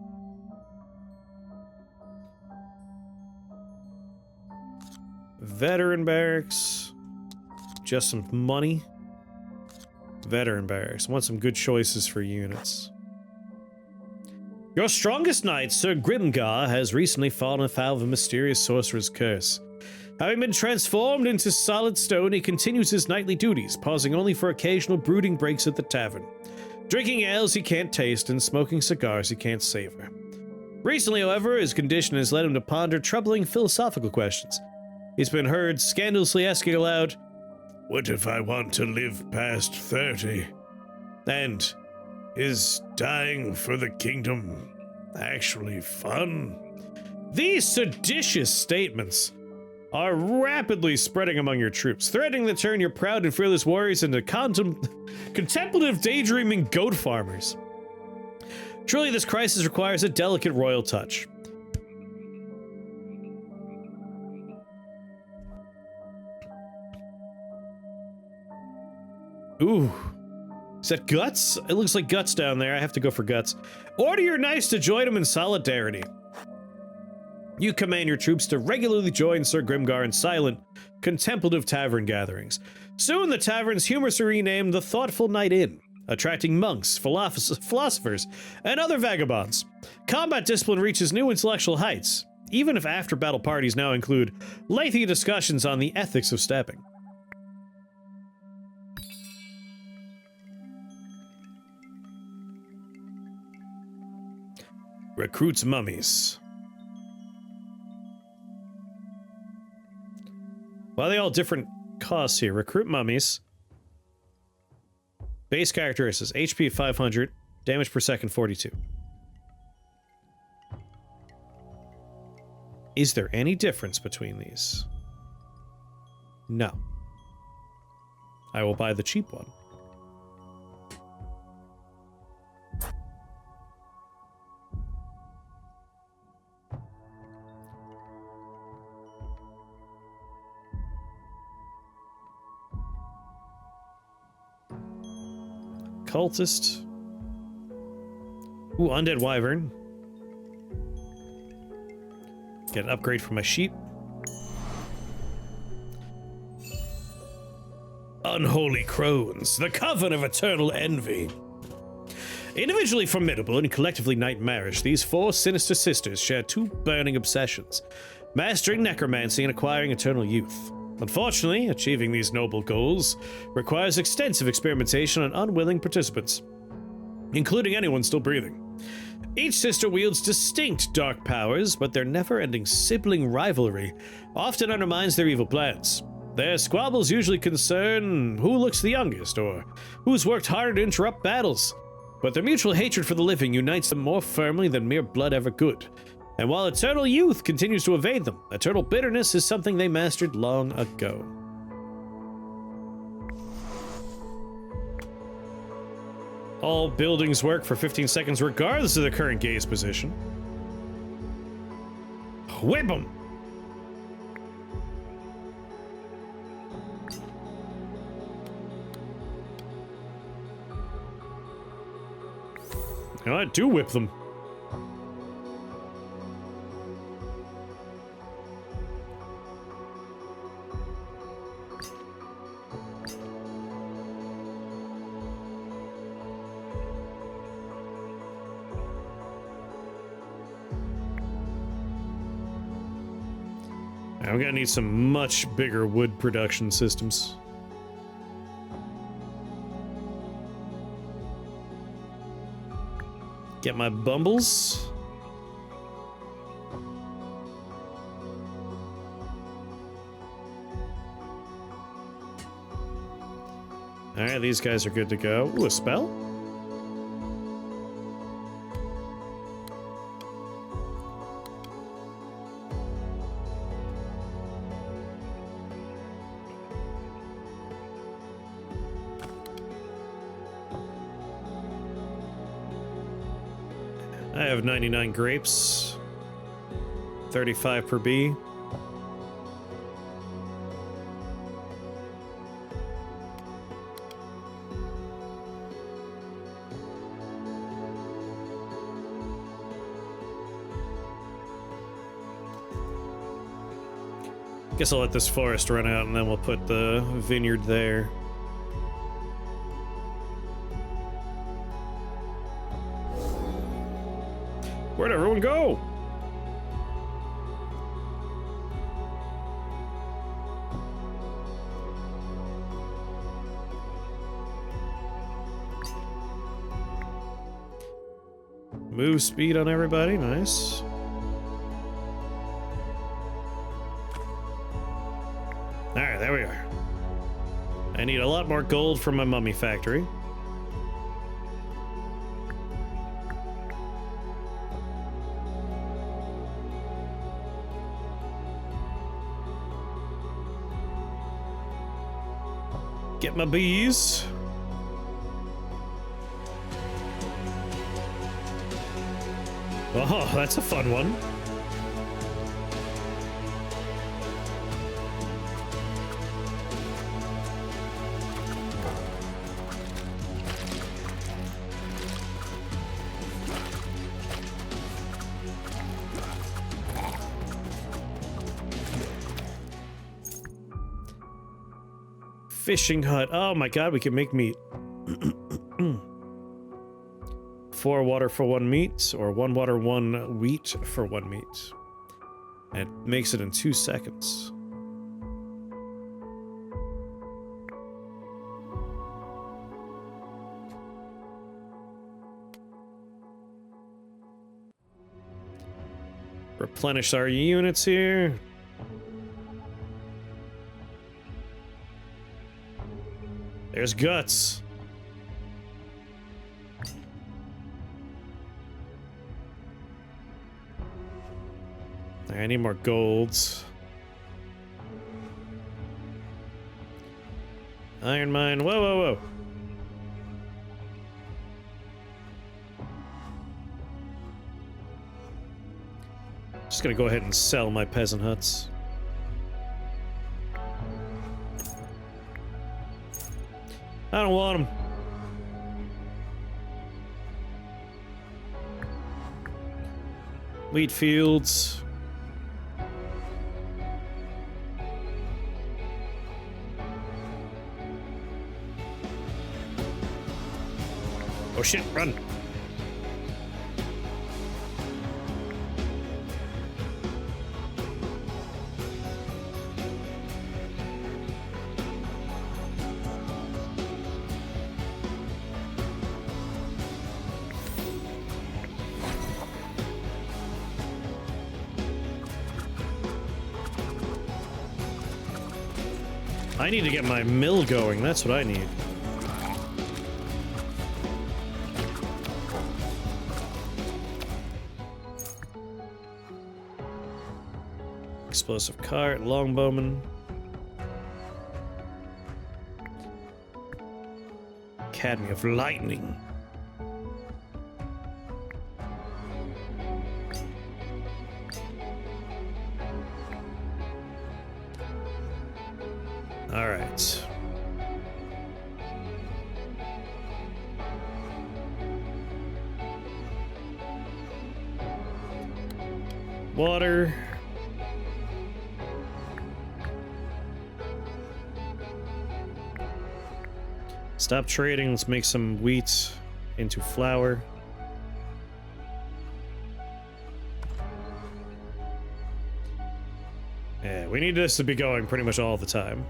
Veteran barracks. Just some money. Veteran barracks. I want some good choices for units. Your strongest knight, Sir Grimgar, has recently fallen afoul of a mysterious sorcerer's curse. Having been transformed into solid stone, he continues his knightly duties, pausing only for occasional brooding breaks at the tavern. Drinking ales he can't taste and smoking cigars he can't savor. Recently, however, his condition has led him to ponder troubling philosophical questions. He's been heard scandalously asking aloud, "What if I want to live past 30? And is dying for the kingdom actually fun?" These seditious statements are rapidly spreading among your troops, threatening to turn your proud and fearless warriors into contemplative, daydreaming goat farmers. Truly, this crisis requires a delicate royal touch. Ooh. Is that Guts? It looks like Guts down there. I have to go for Guts. Order your knights to join him in solidarity. You command your troops to regularly join Sir Grimgar in silent, contemplative tavern gatherings. Soon the tavern's humorously renamed the Thoughtful Night Inn, attracting monks, philosophers, and other vagabonds. Combat discipline reaches new intellectual heights, even if after-battle parties now include lengthy discussions on the ethics of stepping. Recruits mummies. Why are they all different costs here? Recruit mummies. Base characteristics. HP 500. Damage per second 42. Is there any difference between these? No. I will buy the cheap one. Cultist. Ooh, Undead Wyvern. Get an upgrade for my sheep. Unholy Crones, the Coven of Eternal Envy. Individually formidable and collectively nightmarish, these 4 sinister sisters share 2 burning obsessions: mastering necromancy and acquiring eternal youth. Unfortunately, achieving these noble goals requires extensive experimentation on unwilling participants, including anyone still breathing. Each sister wields distinct dark powers, but their never-ending sibling rivalry often undermines their evil plans. Their squabbles usually concern who looks the youngest or who's worked harder to interrupt battles, but their mutual hatred for the living unites them more firmly than mere blood ever could. And while eternal youth continues to evade them, eternal bitterness is something they mastered long ago. All buildings work for 15 seconds regardless of their current gaze position. Whip 'em! You know what? Do whip them. I'm gonna need some much bigger wood production systems. Get my bumbles. Alright, these guys are good to go. Ooh, a spell? I have 99 grapes, 35 per bee. Guess I'll let this forest run out and then we'll put the vineyard there. Where'd everyone go? Move speed on everybody, nice. Alright, there we are. I need a lot more gold from my mummy factory. Get my bees. Oh, that's a fun one. Fishing hut. Oh my god, we can make meat. 4 water for 1 meat, or 1 water, 1 wheat for 1 meat. And it makes it in 2 seconds. Replenish our units here. There's guts. I need more golds. Iron mine. Whoa, whoa, whoa. Just gonna go ahead and sell my peasant huts. I don't want them. Wheat fields. Oh shit, run. I need to get my mill going, that's what I need. Explosive cart, longbowman. Academy of Lightning. All right. Water. Stop trading. Let's make some wheat into flour. Yeah, we need this to be going pretty much all the time.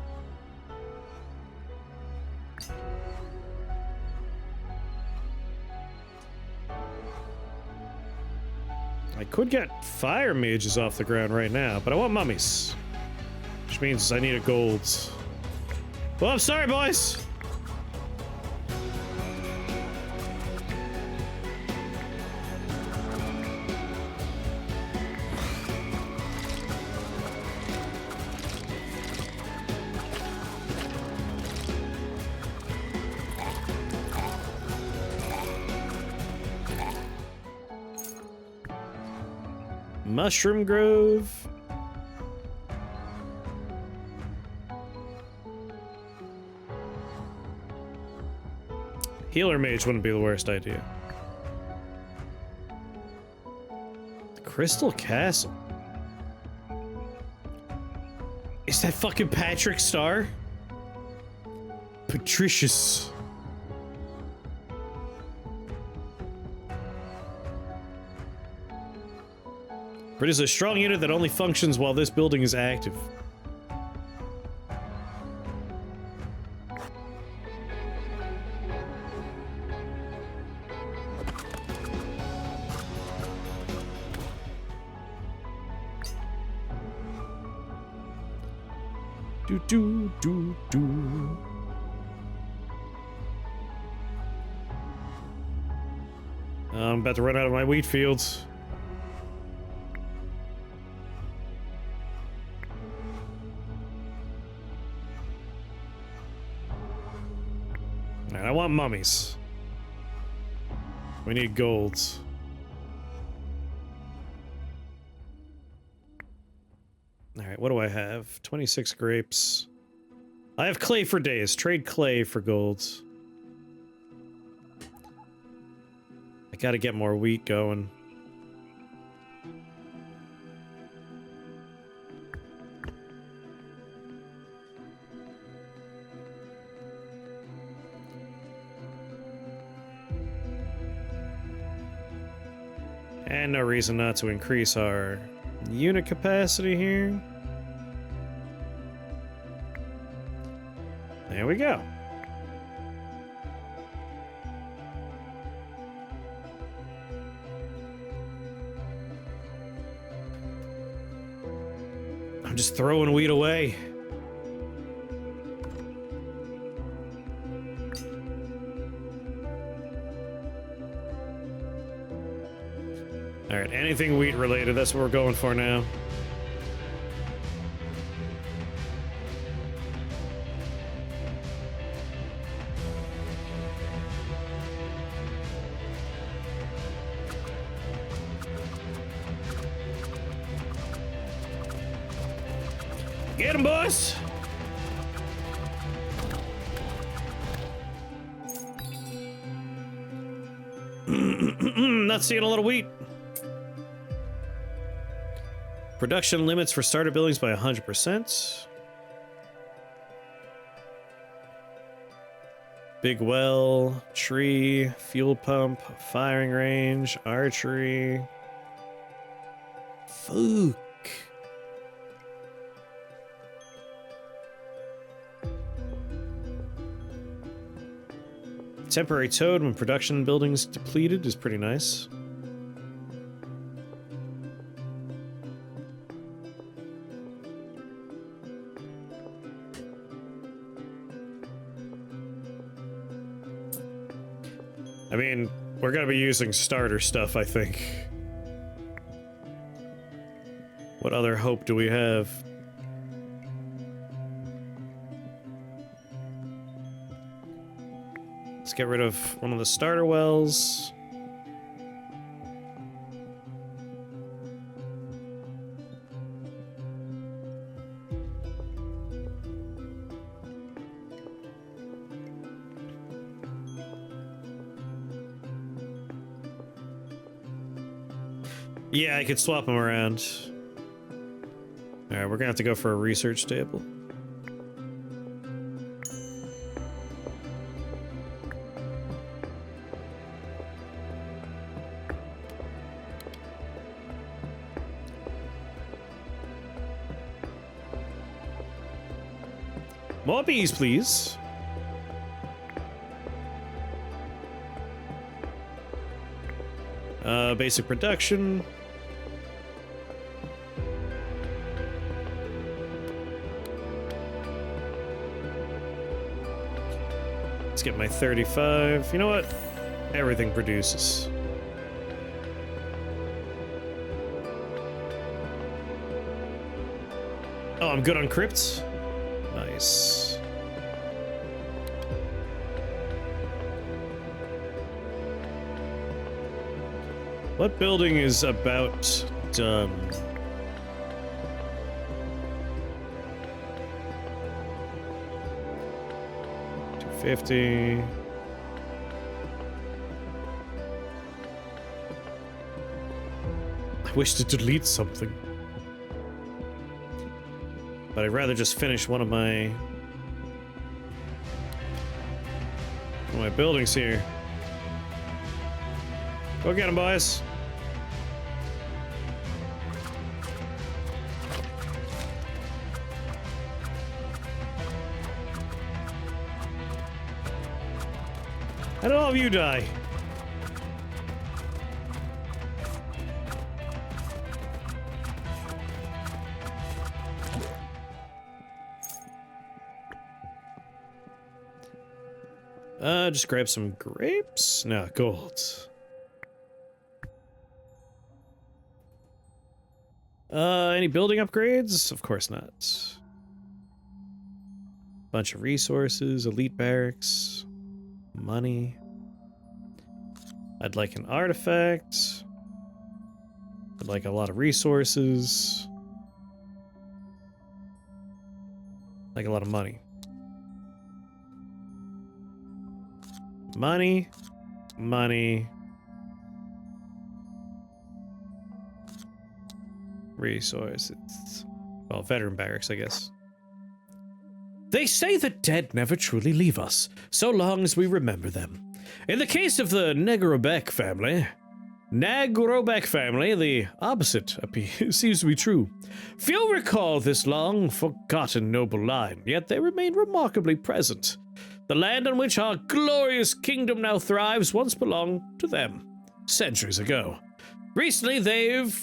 I could get fire mages off the ground right now, but I want mummies. Which means I need a gold. Well, I'm sorry, boys! Mushroom Grove. Healer mage wouldn't be the worst idea. Crystal Castle. Is that fucking Patrick Star? Patricius. But it's a strong unit that only functions while this building is active. Do. I'm about to run out of my wheat fields. Alright, I want mummies. We need golds. Alright, what do I have? 26 grapes. I have clay for days. Trade clay for golds. I gotta get more wheat going. And no reason not to increase our unit capacity here. There we go. I'm just throwing wheat away. Alright, anything wheat related, that's what we're going for now. Get him, boss! Not seeing a lot of wheat. Production limits for starter buildings by 100%. Big well, tree, fuel pump, firing range, archery. Fuck. Temporary toad when production buildings depleted is pretty nice. I mean, we're gonna be using starter stuff, I think. What other hope do we have? Let's get rid of one of the starter wells. Yeah, I could swap them around. Alright, we're gonna have to go for a research table. More bees, please. Basic production. Let's get my 35. You know what? Everything produces. Oh, I'm good on crypts? Nice. What building is about done? $250. I wish to delete something, but I'd rather just finish one of my buildings here. Go get them, boys. How did all of you die? Just grab some grapes? No, gold. Any building upgrades? Of course not. Bunch of resources, elite barracks, money. I'd like an artifact. I'd like a lot of resources. Like a lot of money. Money. Money. Resources. Well, veteran barracks, I guess. They say the dead never truly leave us, so long as we remember them. In the case of the Negrobek family, the opposite seems to be true. Few recall this long-forgotten noble line, yet they remain remarkably present. The land on which our glorious kingdom now thrives once belonged to them, centuries ago. Recently, they've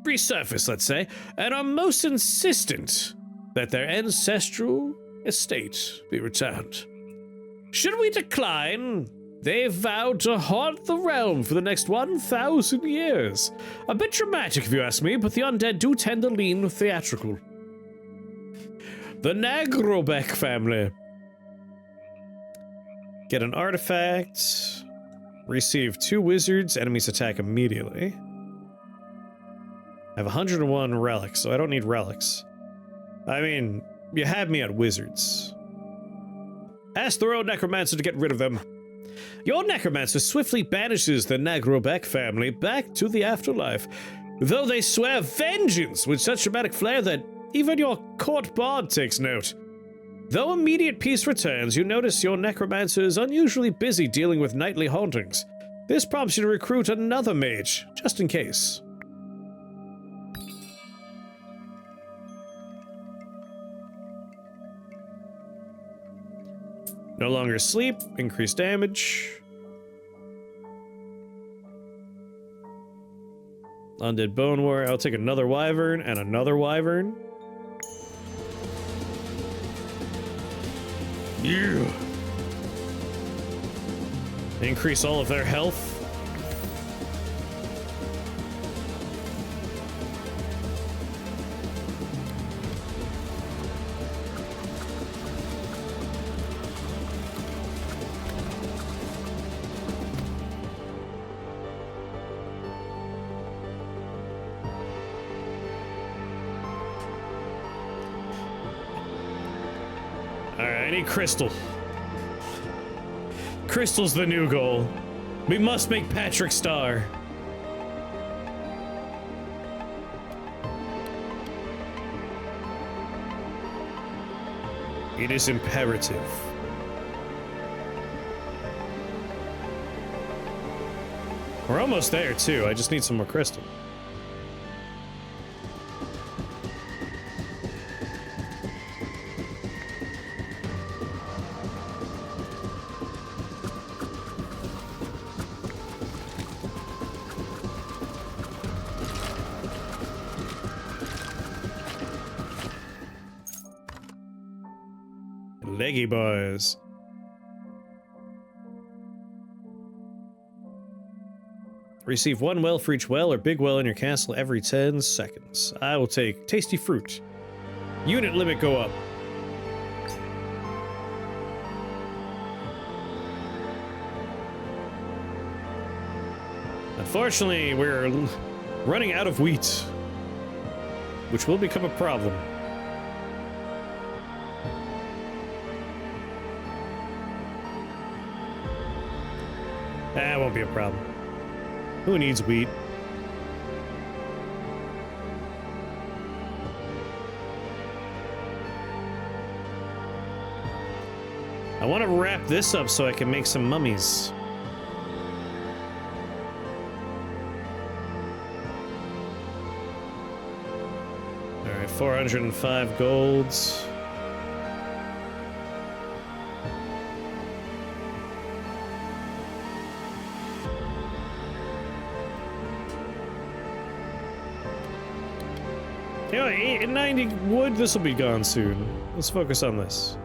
resurfaced, let's say, and are most insistent that their ancestral estate be returned. Should we decline, they've vowed to haunt the realm for the next 1,000 years. A bit dramatic, if you ask me, but the undead do tend to lean theatrical. The Negrobek family. Get an artifact. Receive 2 wizards. Enemies attack immediately. I have 101 relics, so I don't need relics. I mean, you had me at wizards. Ask the road necromancer to get rid of them. Your necromancer swiftly banishes the Negrobek family back to the afterlife, though they swear vengeance with such dramatic flair that even your court bard takes note. Though immediate peace returns, you notice your necromancer is unusually busy dealing with nightly hauntings. This prompts you to recruit another mage, just in case. No longer sleep, increased damage. Undead Bone Warrior. I'll take another wyvern and another wyvern. Yeah. Increase all of their health. I need crystal. Crystal's the new goal. We must make Patrick star. It is imperative. We're almost there, too. I just need some more crystal. Leggy boys. Receive 1 well for each well or big well in your castle every 10 seconds. I will take tasty fruit. Unit limit go up. Unfortunately, we're running out of wheat, which will become a problem. That won't be a problem. Who needs wheat? I want to wrap this up so I can make some mummies. Alright, 405 golds. You know, 90 wood, this will be gone soon. Let's focus on this.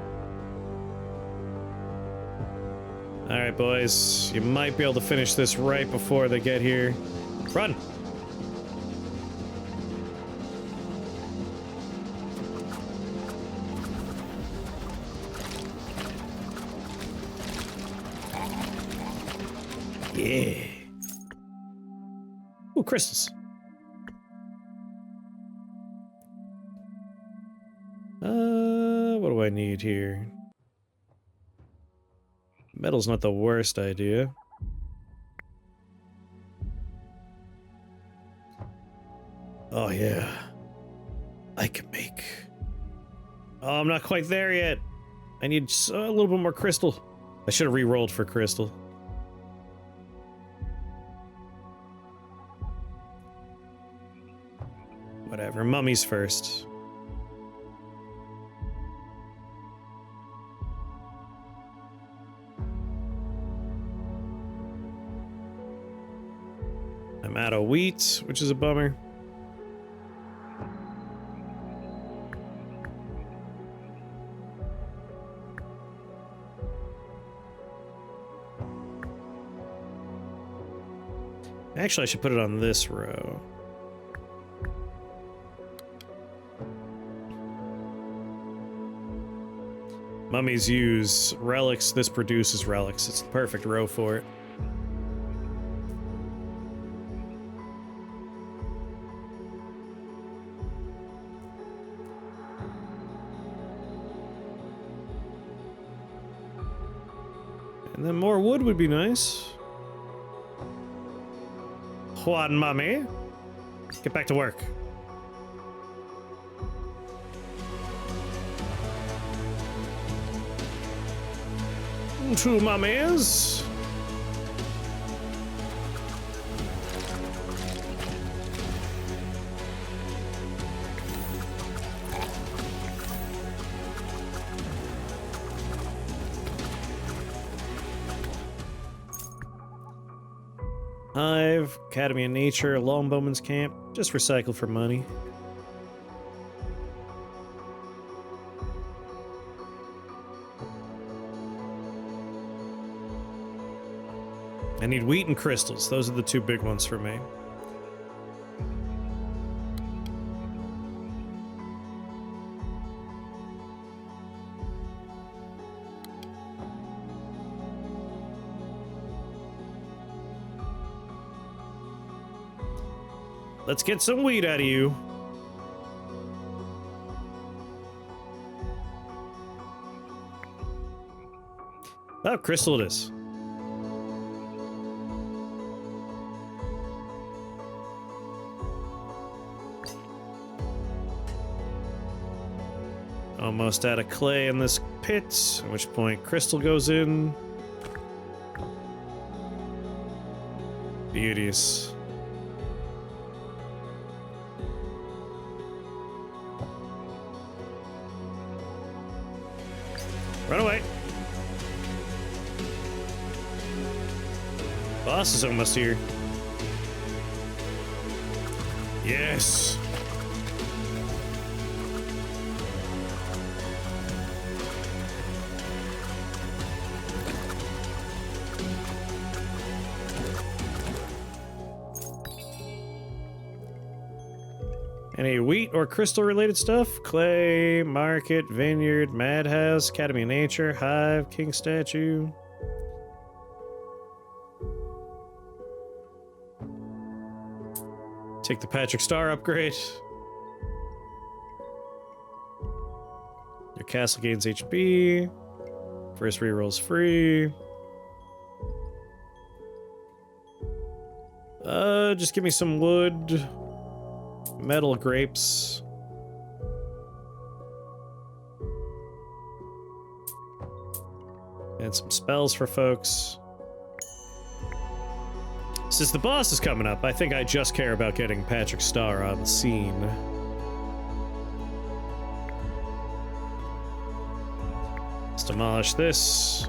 Alright, boys. You might be able to finish this right before they get here. Run! Yeah. Ooh, crystals. What do I need here? Metal's not the worst idea. Oh yeah. I can make... Oh, I'm not quite there yet. I need a little bit more crystal. I should have re-rolled for crystal. Whatever, mummies first. I'm out of wheat, which is a bummer. Actually, I should put it on this row. Mummies use relics. This produces relics. It's the perfect row for it. And then more wood would be nice. Juan Mummy, get back to work. Two mummies. Hive, Academy of Nature, Longbowman's Camp. Just recycle for money. I need wheat and crystals. Those are the two big ones for me. Let's get some wheat out of you. Oh, crystal it is. Almost out of clay in this pit, at which point crystal goes in. Beauteous. Run away. Boss is almost here. Yes. Any wheat or crystal related stuff? Clay, market, vineyard, madhouse, academy of nature, hive, king statue. Take the Patrick Star upgrade. Your castle gains HP. First reroll's free. Just give me some wood. Metal grapes. And some spells for folks. Since the boss is coming up, I think I just care about getting Patrick Star on the scene. Let's demolish this.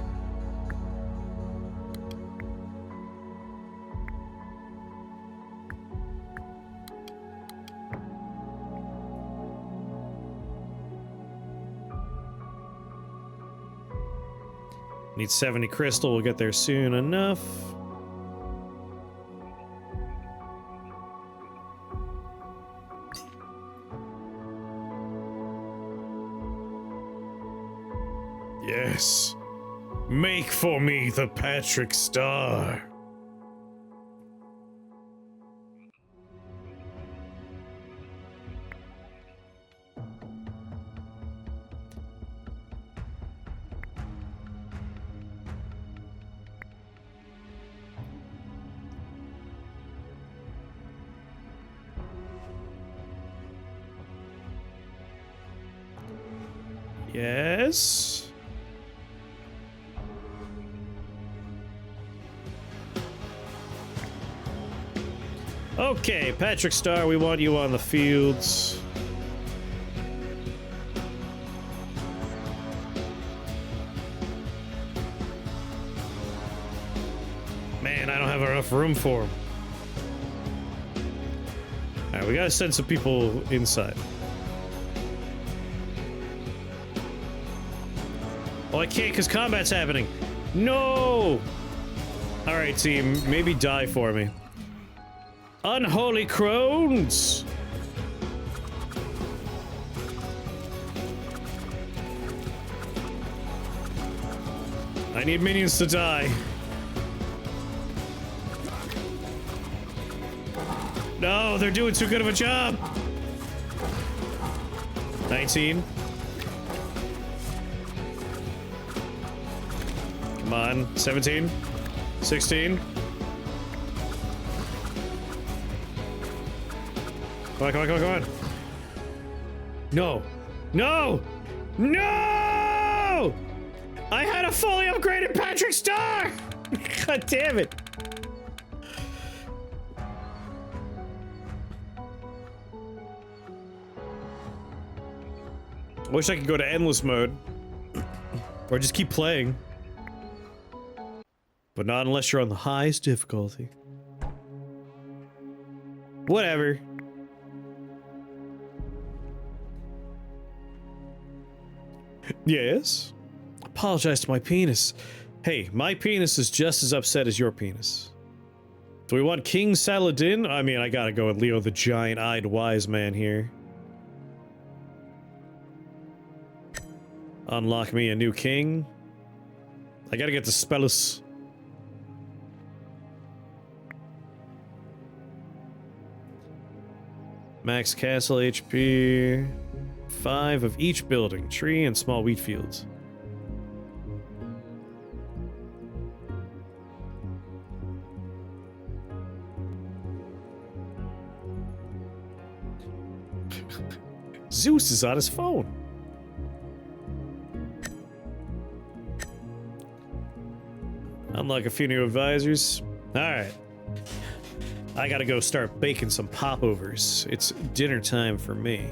Need 70 crystal, we'll get there soon enough. Yes. Make for me the Patrick Star. Yes. Okay, Patrick Star, we want you on the fields. Man, I don't have enough room for him. Alright, we gotta send some people inside. Oh, I can't because combat's happening. No! Alright, team, maybe die for me. Unholy crones! I need minions to die. No, they're doing too good of a job! 19. Come on, 17. 16. Come on, come on, come on, come on. No. No! No! I had a fully upgraded Patrick Star! God damn it. I wish I could go to endless mode. Or just keep playing. But not unless you're on the highest difficulty. Whatever. Yes? Apologize to my penis. Hey, my penis is just as upset as your penis. Do we want King Saladin? I mean, I gotta go with Leo the Giant-Eyed Wise Man here. Unlock me a new king. I gotta get the Spellus. Max castle HP. 5 of each building, tree and small wheat fields. Zeus is on his phone. Unlock a few new advisors. Alright. I gotta go start baking some popovers. It's dinner time for me.